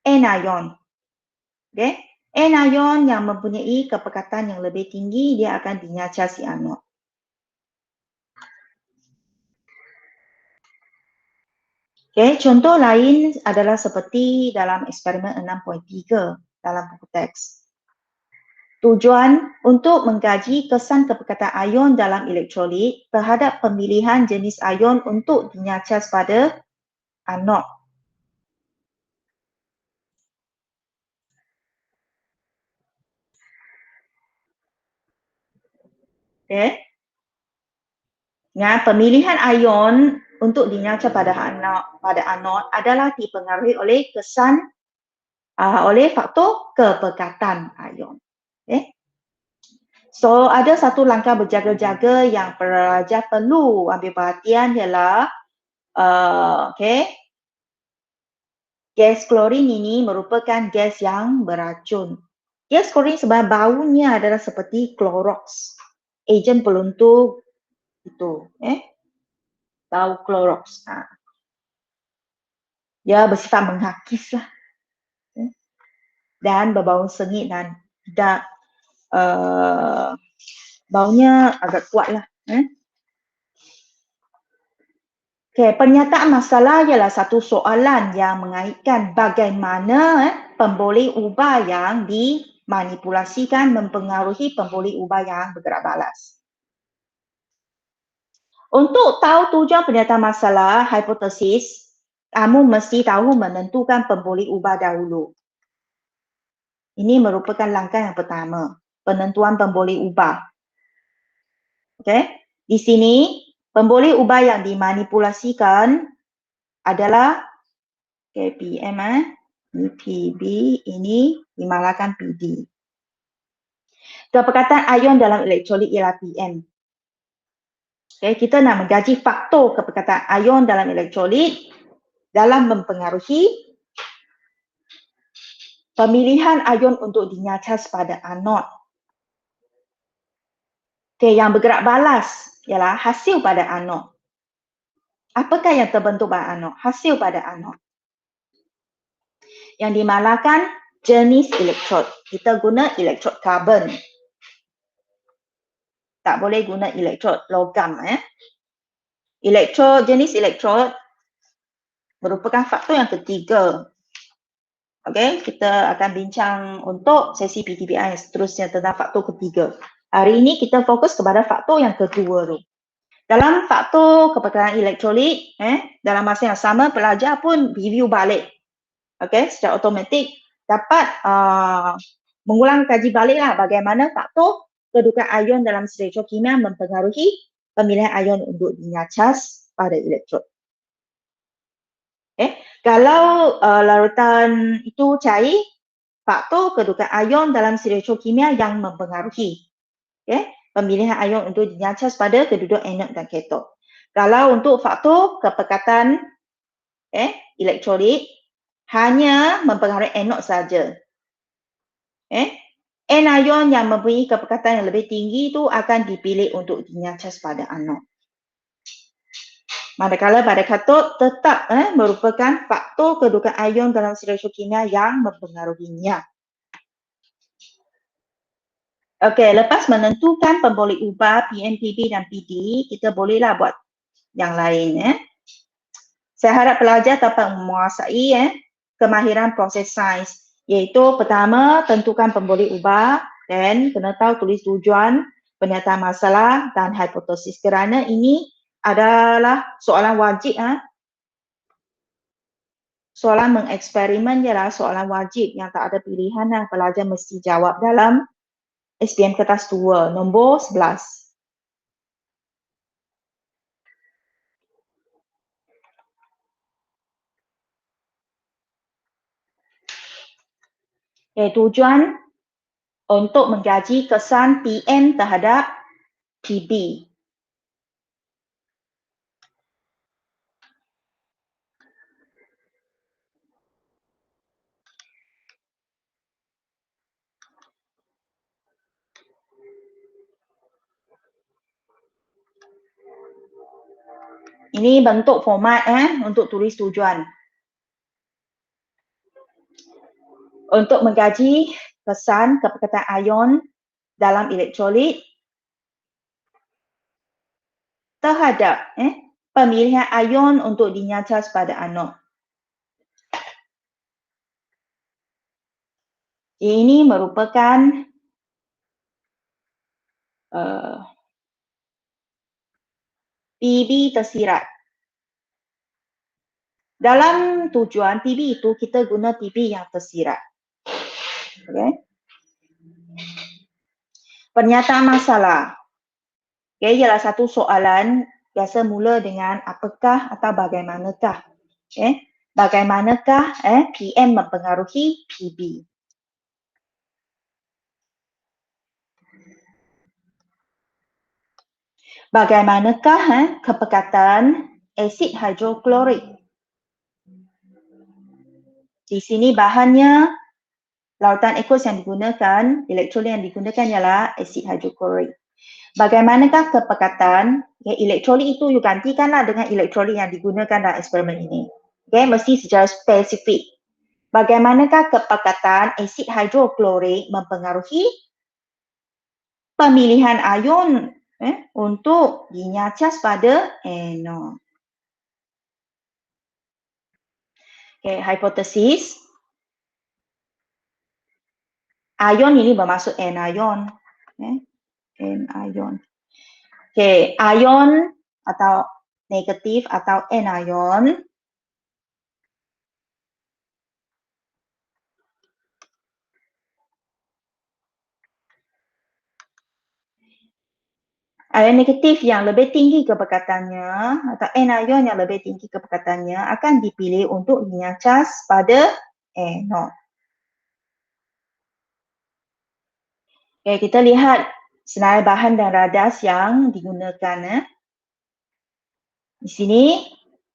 anion. Okay? Anion yang mempunyai kepekatan yang lebih tinggi dia akan dinyacas di anod. Okay, contoh lain adalah seperti dalam eksperimen 6.3 dalam buku teks. Tujuan untuk mengkaji kesan kepekatan ion dalam elektrolit terhadap pemilihan jenis ion untuk dinyacas pada anod. Okay. Pemilihan ion untuk dinyacas pada anod adalah dipengaruhi oleh kesan oleh faktor kepekatan ion. Okay. So, ada satu langkah berjaga-jaga yang pelajar perlu ambil perhatian ialah gas klorin ini merupakan gas yang beracun. Gas klorin sebenarnya baunya adalah seperti Clorox, ejen peluntur itu, bau Clorox. Dia bersifat menghakis lah, dan berbau sengit dan tidak baunya agak kuat lah. Pernyataan masalah ialah satu soalan yang mengaitkan bagaimana pemboleh ubah yang dimanipulasikan mempengaruhi pemboleh ubah yang bergerak balas. Untuk tahu tujuan pernyataan masalah hipotesis, kamu mesti tahu menentukan pemboleh ubah dahulu. Ini merupakan langkah yang pertama, penentuan pemboleh ubah. Di sini pemboleh ubah yang dimanipulasikan adalah PM, PB ini dimalakan PD. Kepekatan ion dalam elektrolit ialah PM. Kita nak mengkaji faktor kepekatan ion dalam elektrolit dalam mempengaruhi pemilihan ion untuk dinyacas pada anod. Yang bergerak balas ialah hasil pada anod. Apakah yang terbentuk pada anod? Hasil pada anod. Yang dimalakan jenis elektrod. Kita guna elektrod karbon. Tak boleh guna elektrod logam. Jenis elektrod merupakan faktor yang ketiga. Kita akan bincang untuk sesi PTBI yang seterusnya tentang faktor ketiga. Hari ini kita fokus kepada faktor yang kedua tu. Dalam faktor kepekatan elektrolit, dalam masa yang sama pelajar pun review balik. Secara automatik dapat mengulang kaji baliklah bagaimana faktor kedudukan ion dalam stereokimia mempengaruhi pemilihan ion untuk dinyacas pada elektrod. Kalau larutan itu cair, faktor kedudukan ion dalam stereokimia yang mempengaruhi pemilihan ion untuk dinyacas pada keduduk anod dan katot. Kalau untuk faktor kepekatan elektrolit hanya mempengaruhi anod saja. Anion yang mempunyai kepekatan yang lebih tinggi itu akan dipilih untuk dinyacas pada anod. Manakala pada katot tetap merupakan faktor kedudukan ion dalam stereokimia yang mempengaruhinya. Okey, lepas menentukan pemboleh ubah PM, PB dan PD, kita bolehlah buat yang lain. Saya harap pelajar dapat menguasai kemahiran proses sains, iaitu pertama, tentukan pemboleh ubah dan kena tahu tulis tujuan, pernyataan masalah dan hipotesis, kerana ini adalah soalan wajib. Soalan mengeksperimen ialah soalan wajib yang tak ada pilihan yang pelajar mesti jawab dalam SPM kertas 2, nombor 11. Tujuan untuk mengkaji kesan PM terhadap PB. Ini bentuk format untuk tulis tujuan. Untuk mengkaji kesan kepekatan ion dalam elektrolit terhadap pemilihan ion untuk dinyacas pada anod. Ini merupakan PB tersirat. Dalam tujuan PB itu kita guna PB yang tersirat. Pernyataan masalah. Ialah satu soalan biasa mula dengan apakah atau bagaimanakah. Bagaimanakah PM mempengaruhi PB. Bagaimanakah kepekatan asid hidroklorik. Di sini bahannya larutan aqueous yang digunakan, elektrolit yang digunakan ialah asid hidroklorik. Bagaimanakah kepekatan elektrolit itu you gantikanlah dengan elektrolit yang digunakan dalam eksperimen ini. Mesti secara spesifik. Bagaimanakah kepekatan asid hidroklorik mempengaruhi pemilihan ion untuk dinyacas pada anod. Hipotesis. Ion ini bermaksud anion. Anion. Ion atau negatif atau anion ion negatif yang lebih tinggi kepekatannya atau anion yang lebih tinggi kepekatannya akan dipilih untuk dinyacas pada anod. Kita lihat senarai bahan dan radas yang digunakan. Di sini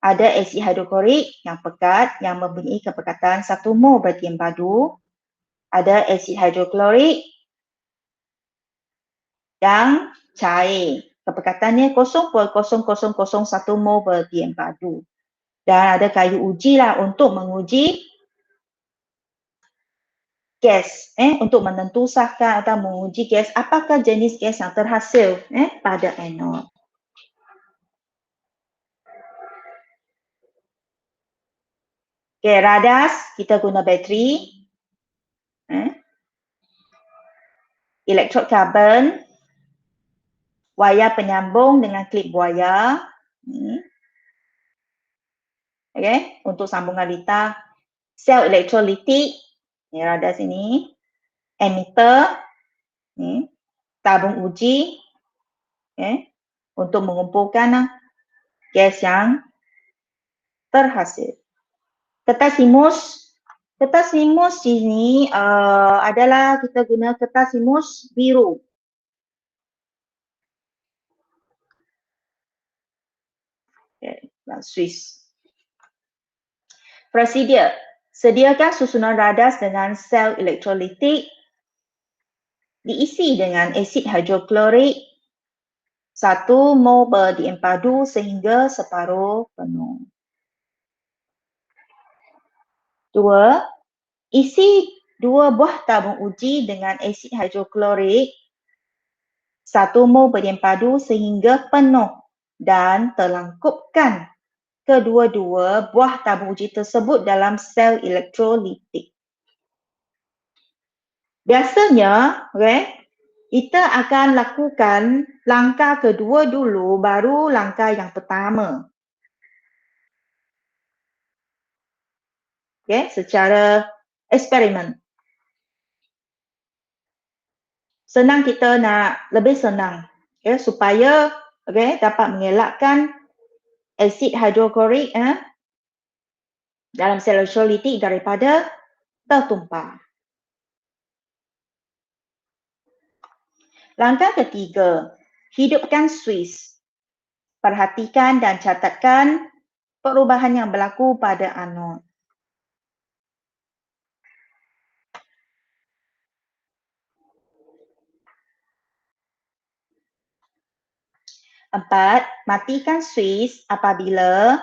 ada asid hidroklorik yang pekat yang mempunyai kepekatan 1 mol berarti padu. Ada asid hidroklorik yang cair. Kepekatannya 0.0001 mol berarti padu. Dan ada kayu uji lah untuk menguji gas, untuk menentusahkan atau menguji gas apakah jenis gas yang terhasil pada anod. Radas kita guna bateri, elektrod karbon, wayar penyambung dengan klip buaya, untuk sambungan litar, sel elektrolitik, radas ini, emitter, tabung uji, untuk mengumpulkan gas yang terhasil. Kertas limus sini adalah kita guna kertas limus biru. Okay, Swiss. Prosedur. Sediakan susunan radas dengan sel elektrolitik diisi dengan asid hidroklorik 1 mol berdiempadu sehingga separuh penuh. 2. Isi 2 buah tabung uji dengan asid hidroklorik 1 mol berdiempadu sehingga penuh dan terlangkupkan kedua-dua buah tabung uji tersebut dalam sel elektrolitik. Biasanya, kita akan lakukan langkah kedua dulu, baru langkah yang pertama. Secara eksperimen. Senang kita nak lebih senang, supaya dapat mengelakkan asid hidroklorik dalam sel elektrolitik daripada tertumpah. Langkah ketiga, hidupkan Swiss. Perhatikan dan catatkan perubahan yang berlaku pada anod. 4. Matikan Swiss apabila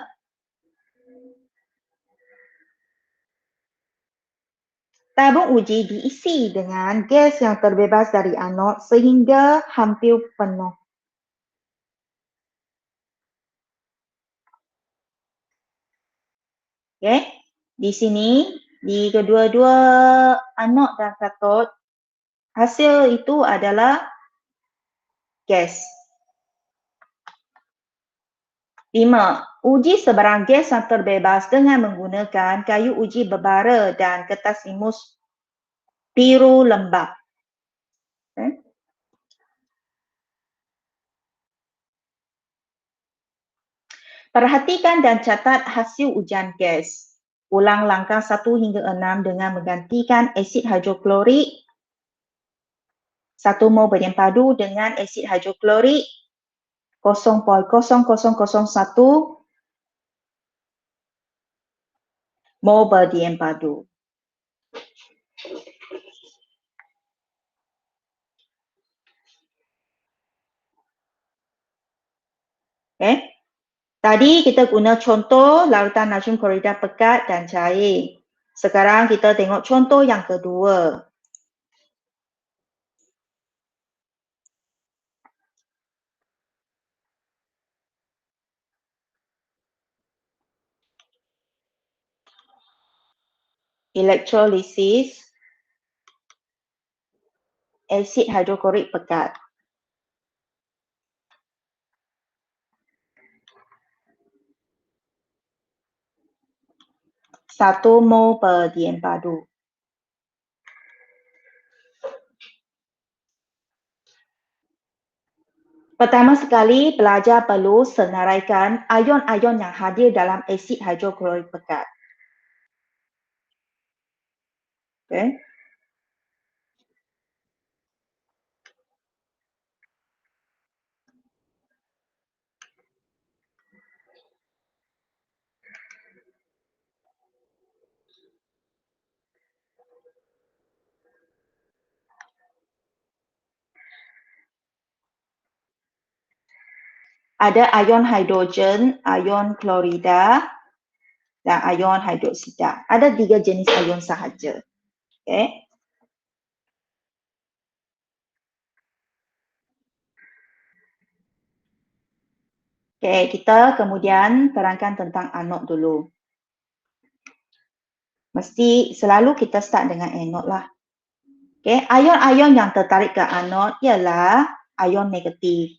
tabung uji diisi dengan gas yang terbebas dari anod sehingga hampir penuh. Di sini, di kedua-dua anod dan katot, hasil itu adalah gas. 5. Uji sebarang gas yang terbebas dengan menggunakan kayu uji berbara dan kertas limus biru lembap. Perhatikan dan catat hasil ujian gas. Ulang langkah 1 hingga 6 dengan menggantikan asid hidroklorik 1 mol berdiempadu dengan asid hidroklorik 0.0001 mol berdiempadu. Tadi kita guna contoh larutan natrium klorida pekat dan cair. Sekarang kita tengok contoh yang kedua. Elektrolisis asid hidroklorik pekat. 1 mol berdiempadu. Pertama sekali, pelajar perlu senaraikan ion-ion yang hadir dalam asid hidroklorik pekat. Ada ion hidrogen, ion klorida, dan ion hidroksida. Ada 3 jenis ion sahaja. Kita kemudian terangkan tentang anod dulu. Mesti selalu kita start dengan anod lah. Ion-ion yang tertarik ke anod ialah ion negatif.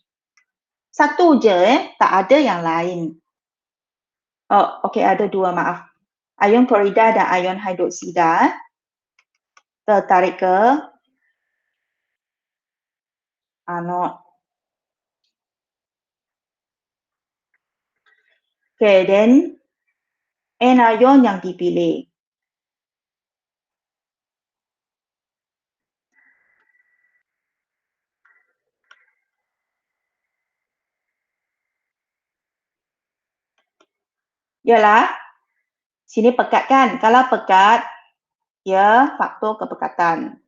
Satu je, tak ada yang lain. Ada 2, maaf. Ion klorida dan ion hidroksida tertarik ke anod. Then anion yang dipilih. Yalah, sini pekat kan? Kalau pekat, ya faktor kepekatan.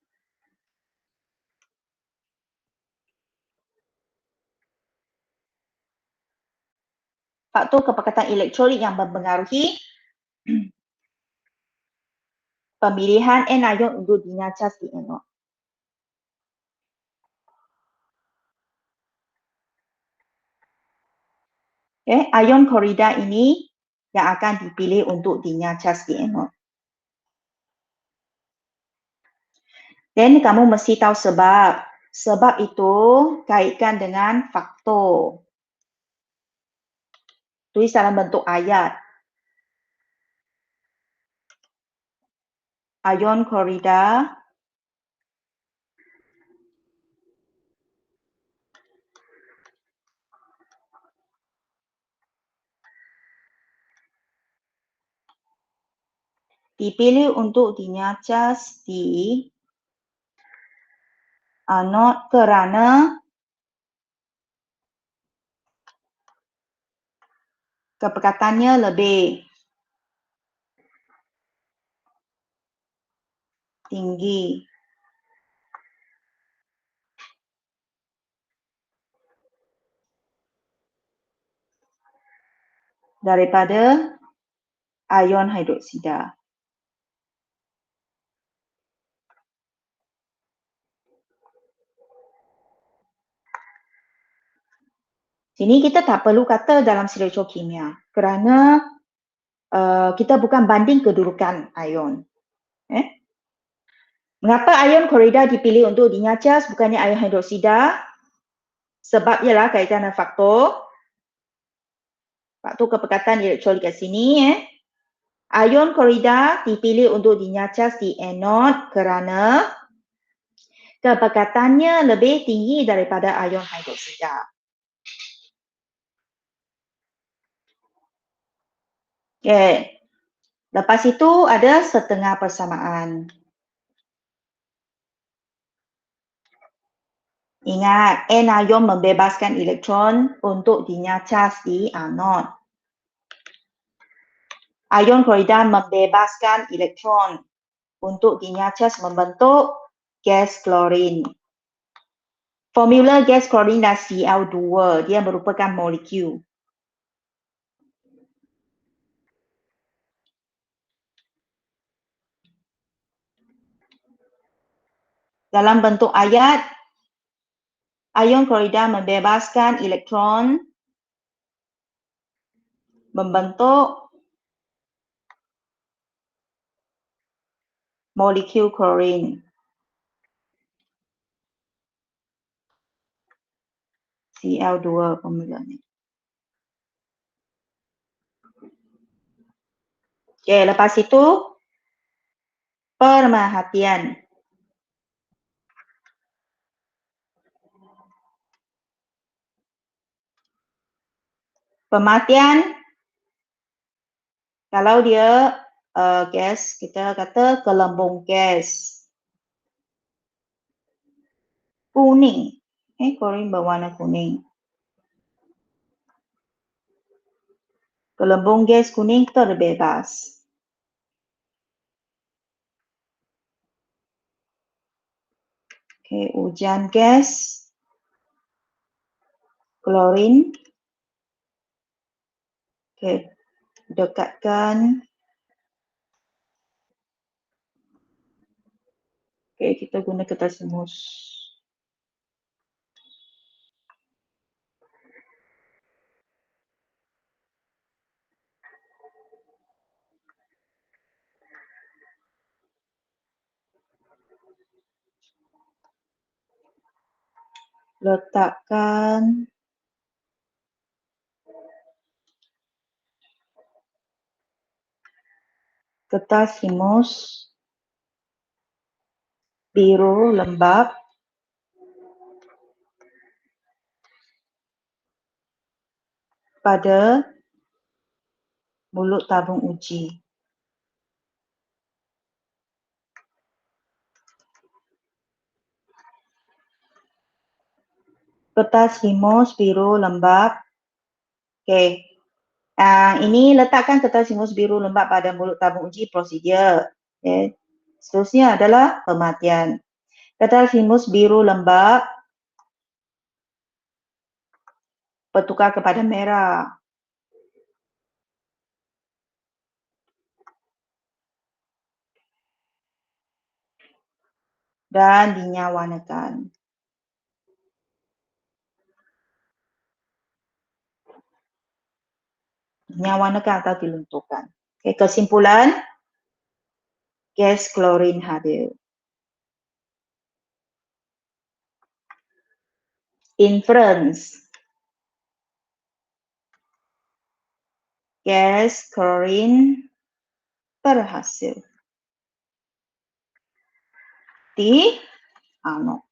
Faktor kepekatan elektrolit yang mempengaruhi pemilihan anion untuk dinyacas di anod. Ion klorida ini yang akan dipilih untuk dinyacas di anod. Dan kamu mesti tahu sebab. Sebab itu kaitkan dengan faktor. Tulis dalam bentuk ayat. Ion klorida dipilih untuk dinyacas di anod kerana kepekatannya lebih tinggi daripada ion hidroksida. Sini kita tak perlu kata dalam stereokimia kerana kita bukan banding kedudukan ion. Mengapa ion klorida dipilih untuk dinyacas bukannya ion hidroksida? Sebab ialah kaitan dengan faktor kepekatan elektrolit kat sini. Ion klorida dipilih untuk dinyacas di anod kerana kepekatannya lebih tinggi daripada ion hidroksida. Okay. Lepas itu ada setengah persamaan. Ingat, anion membebaskan elektron untuk dinyacas di anod. Ion klorida membebaskan elektron untuk dinyacas membentuk gas klorin. Formula gas klorin dan Cl2, dia merupakan molekul. Dalam bentuk ayat, ion klorida membebaskan elektron membentuk molekul klorin. Cl2 formulanya. Okay, lepas itu perhatian. Pemakaian kalau dia gas, kita kata gelembung gas kuning. Klorin berwarna kuning. Gelembung gas kuning terbebas. Okay, hujan gas klorin. Okay, dekatkan. Okay, kita guna kertas semus. Letakkan kertas semus biru lembap pada Mulut tabung uji. Kertas limus biru lembap. Okey. Ini letakkan kertas limus biru lembap pada mulut tabung uji, prosedur. Okay. Seterusnya adalah pemakaian. Kertas limus biru lembap bertukar kepada merah. Dan dinyawarnakan. Dinyawarnakan atau dilunturkan. Okay, kesimpulan, gas klorin hadir. Inference. Gas klorin berhasil di anod.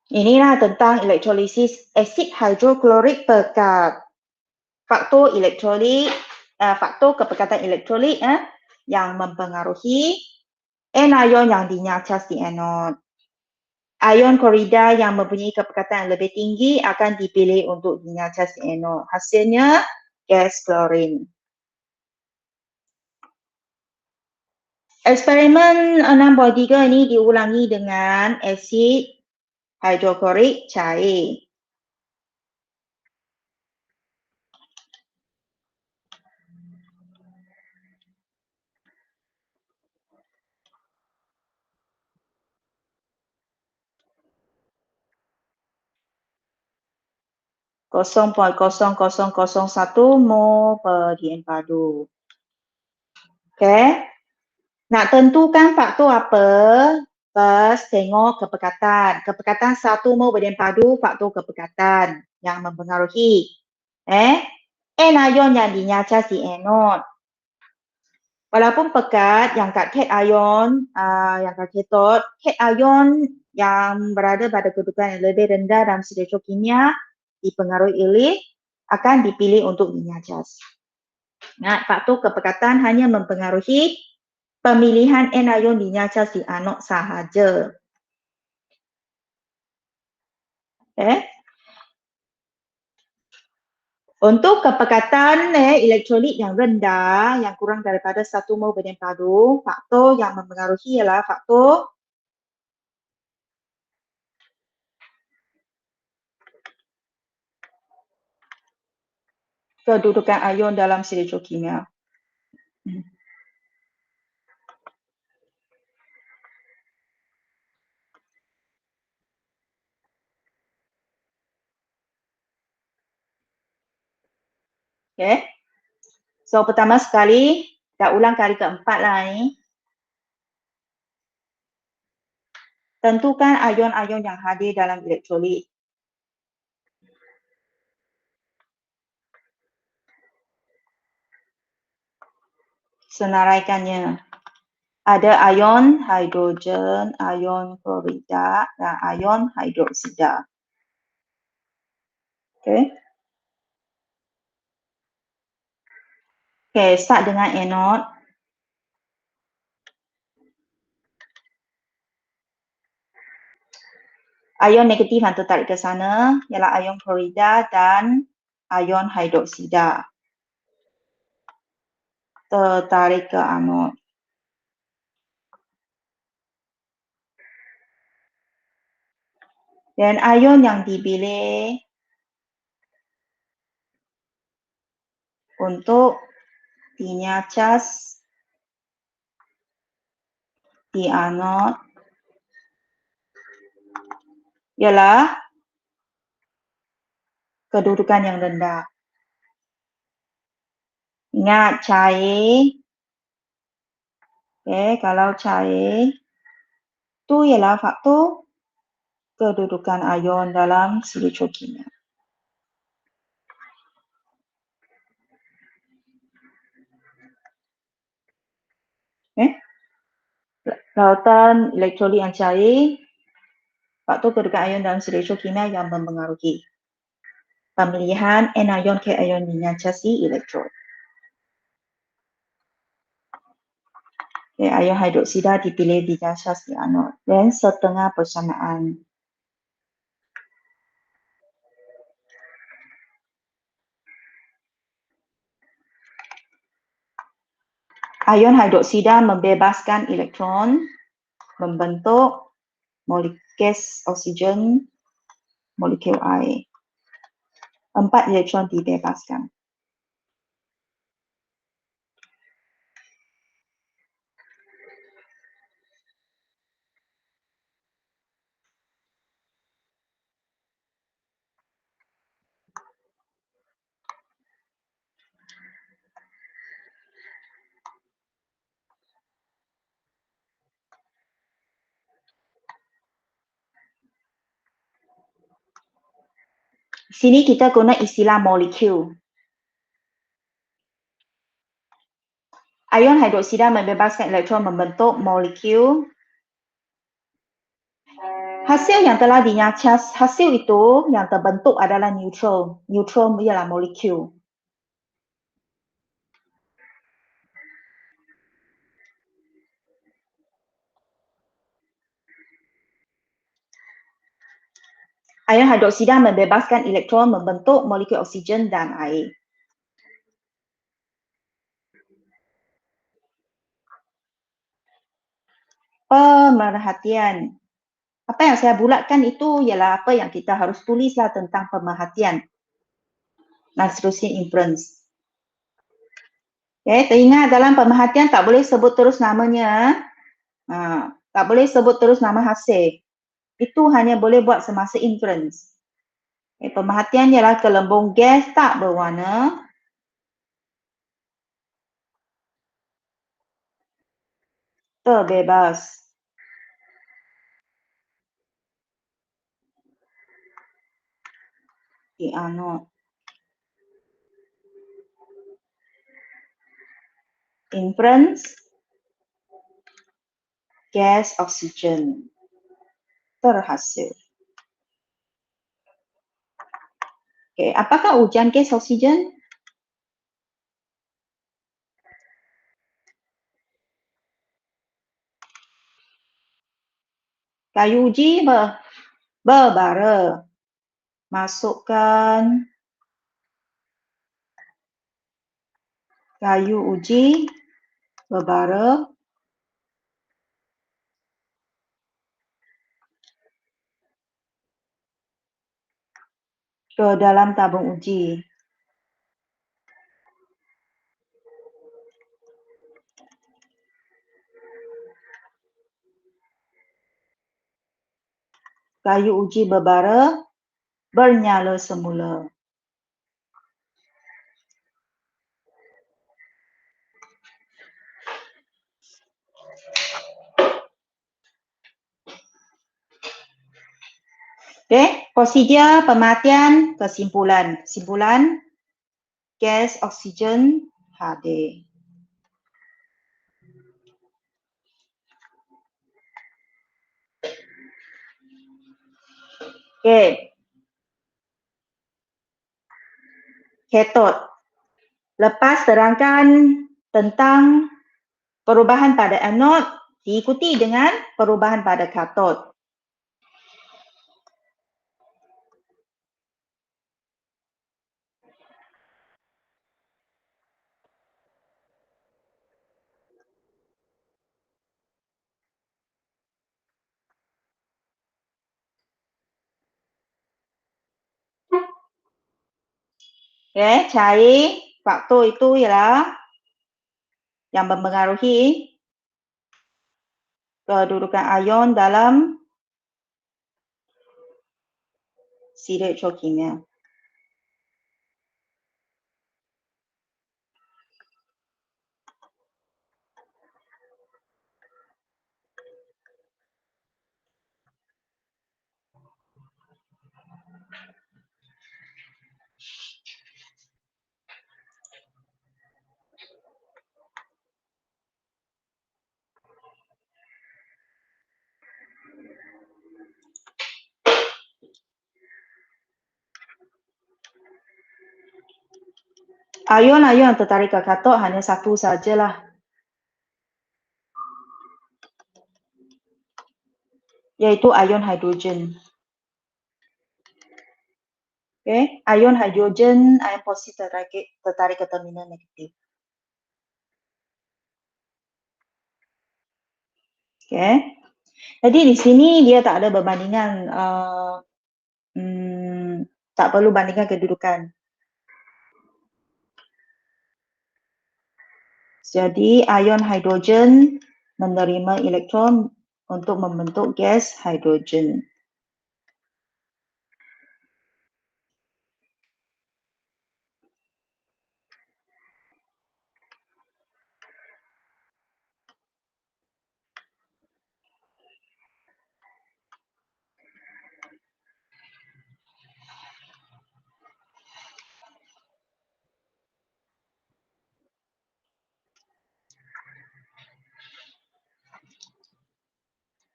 Inilah tentang elektrolisis asid hidroklorik pekat. Faktor elektrolit, faktor kepekatan elektrolit yang mempengaruhi anion yang dinyacas di anod. Ion klorida yang mempunyai kepekatan lebih tinggi akan dipilih untuk dinyacas di anod. Hasilnya gas klorin. Eksperimen 6.3 ini diulangi dengan asid hidroklorik cair. (0.00001 mol per diempadu). Okey. Nak tentukan faktor apa? First, tengok kepekatan. Kepekatan 1 mol berdiempadu, faktor kepekatan yang mempengaruhi. Anion yang dinyacas di anod. Walaupun pekat, yang kat cation, yang kat katot, cation yang berada pada kedudukan yang lebih rendah dalam stereokimia dipengaruhi oleh akan dipilih untuk dinyacas. Ingat, faktor kepekatan hanya mempengaruhi pemilihan anion dinyacas di anod sahaja. Untuk kepekatan elektrolit yang rendah, yang kurang daripada 1 mol berdiempadu, faktor yang mempengaruhi ialah faktor kedudukan ion dalam stereokimia. Okay. So, pertama sekali, dah ulang kali keempat lah ni. Tentukan ion-ion yang hadir dalam elektrolit. Senaraikannya. Ada ion hidrogen, ion klorida, dan ion hidroksida. Okay. Okay, start dengan anod. Ion negatif yang tertarik ke sana ialah ion klorida dan ion hidroksida. Tertarik ke anod. Dan ion yang dipilih untuk dinyacas di anod ialah kedudukan yang rendah. Ingat, cair. Okay, kalau cair, itu ialah faktor kedudukan ion dalam stereokimia. Lautan elektrolit yang cair, faktor kedudukan ion dalam stereokimia yang mempengaruhi. pemilihan anion ke ion dinyacasi elektrod. Ion hidroksida dipilih dinyacas di anod dan setengah persamaan. Ion hidroksida membebaskan elektron, membentuk molekul gas oksigen, molekul air. 4 elektron dibebaskan. Sini kita guna istilah molekul. Ion hidroksida membebaskan elektron membentuk molekul. Hasil yang telah dinyacas, hasil itu yang terbentuk adalah neutron. Neutron ialah molekul. Ion hidroksida membebaskan elektron membentuk molekul oksigen dan air. Pemerhatian. Apa yang saya bulatkan itu ialah apa yang kita harus tulislah tentang pemerhatian. Dan seterusnya inference. Okay, teringat dalam pemerhatian tak boleh sebut terus namanya. Tak boleh sebut terus nama hasil. Itu hanya boleh buat semasa inference. Okay, pemerhatian ialah gelembung gas tak berwarna. Terbebas. Di anod. Inference. Gas oksigen. Terhasil. Okay, apakah ujian gas oksigen? Kayu uji berbara. Masukkan kayu uji berbara ke dalam tabung uji. Kayu uji berbara bernyala semula. Okay, prosedur pemerhatian kesimpulan. Kesimpulan, gas oksigen hadir. Okay. Katod. Lepas terangkan tentang perubahan pada anod, diikuti dengan perubahan pada katod. Okay, cari faktor itu ialah yang mempengaruhi kedudukan ion dalam sidang elektrokimia. Ion-ion yang tertarik ke katot hanya satu sajalah. Iaitu ion hidrogen. Okay. Ion hidrogen, ion positif tertarik ke terminal negatif. Okay. Jadi di sini dia tak ada perbandingan, tak perlu bandingkan kedudukan. Jadi ion hidrogen menerima elektron untuk membentuk gas hidrogen.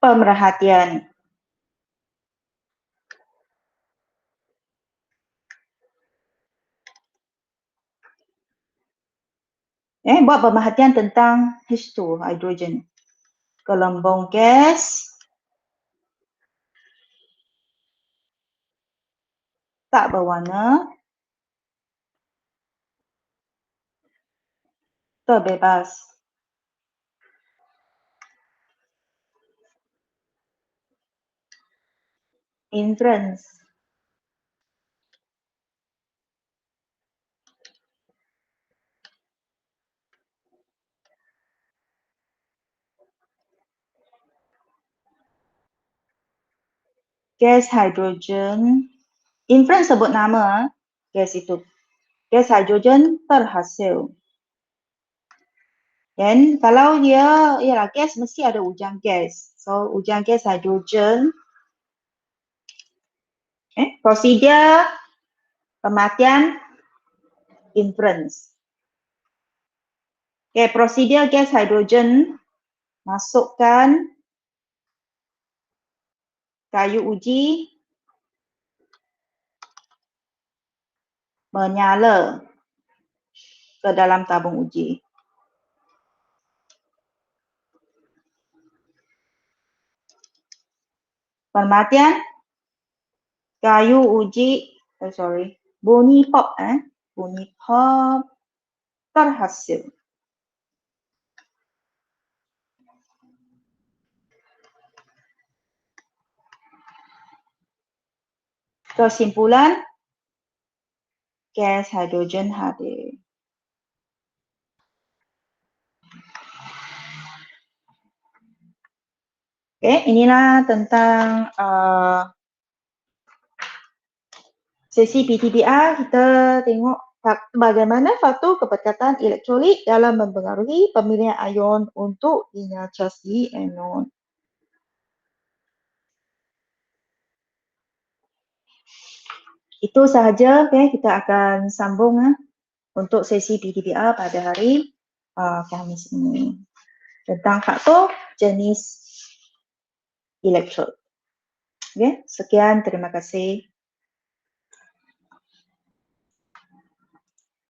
Pemerhatian. Buat pemerhatian tentang H2, hidrogen. Gelembung gas tak berwarna, terbebas. Inference. Gas hidrogen. Inference sebut nama gas itu. Gas hidrogen terhasil. Dan kalau dia, ialah gas mesti ada ujang gas. So, ujang gas hidrogen. Prosedur pemakaian inference. Prosedur gas hidrogen, masukkan kayu uji, menyala ke dalam tabung uji. Pemakaian kayu uji, bunyi pop, bunyi pop terhasil. Kesimpulan, gas hidrogen hadir. Inilah tentang sesi PTBR. Kita tengok bagaimana faktor kepekatan elektrolit dalam mempengaruhi pemilihan ion untuk dinyacasi anon. Itu sahaja, kita akan sambung untuk sesi PTBR pada hari Khamis ini tentang faktor jenis elektrod. Sekian, terima kasih.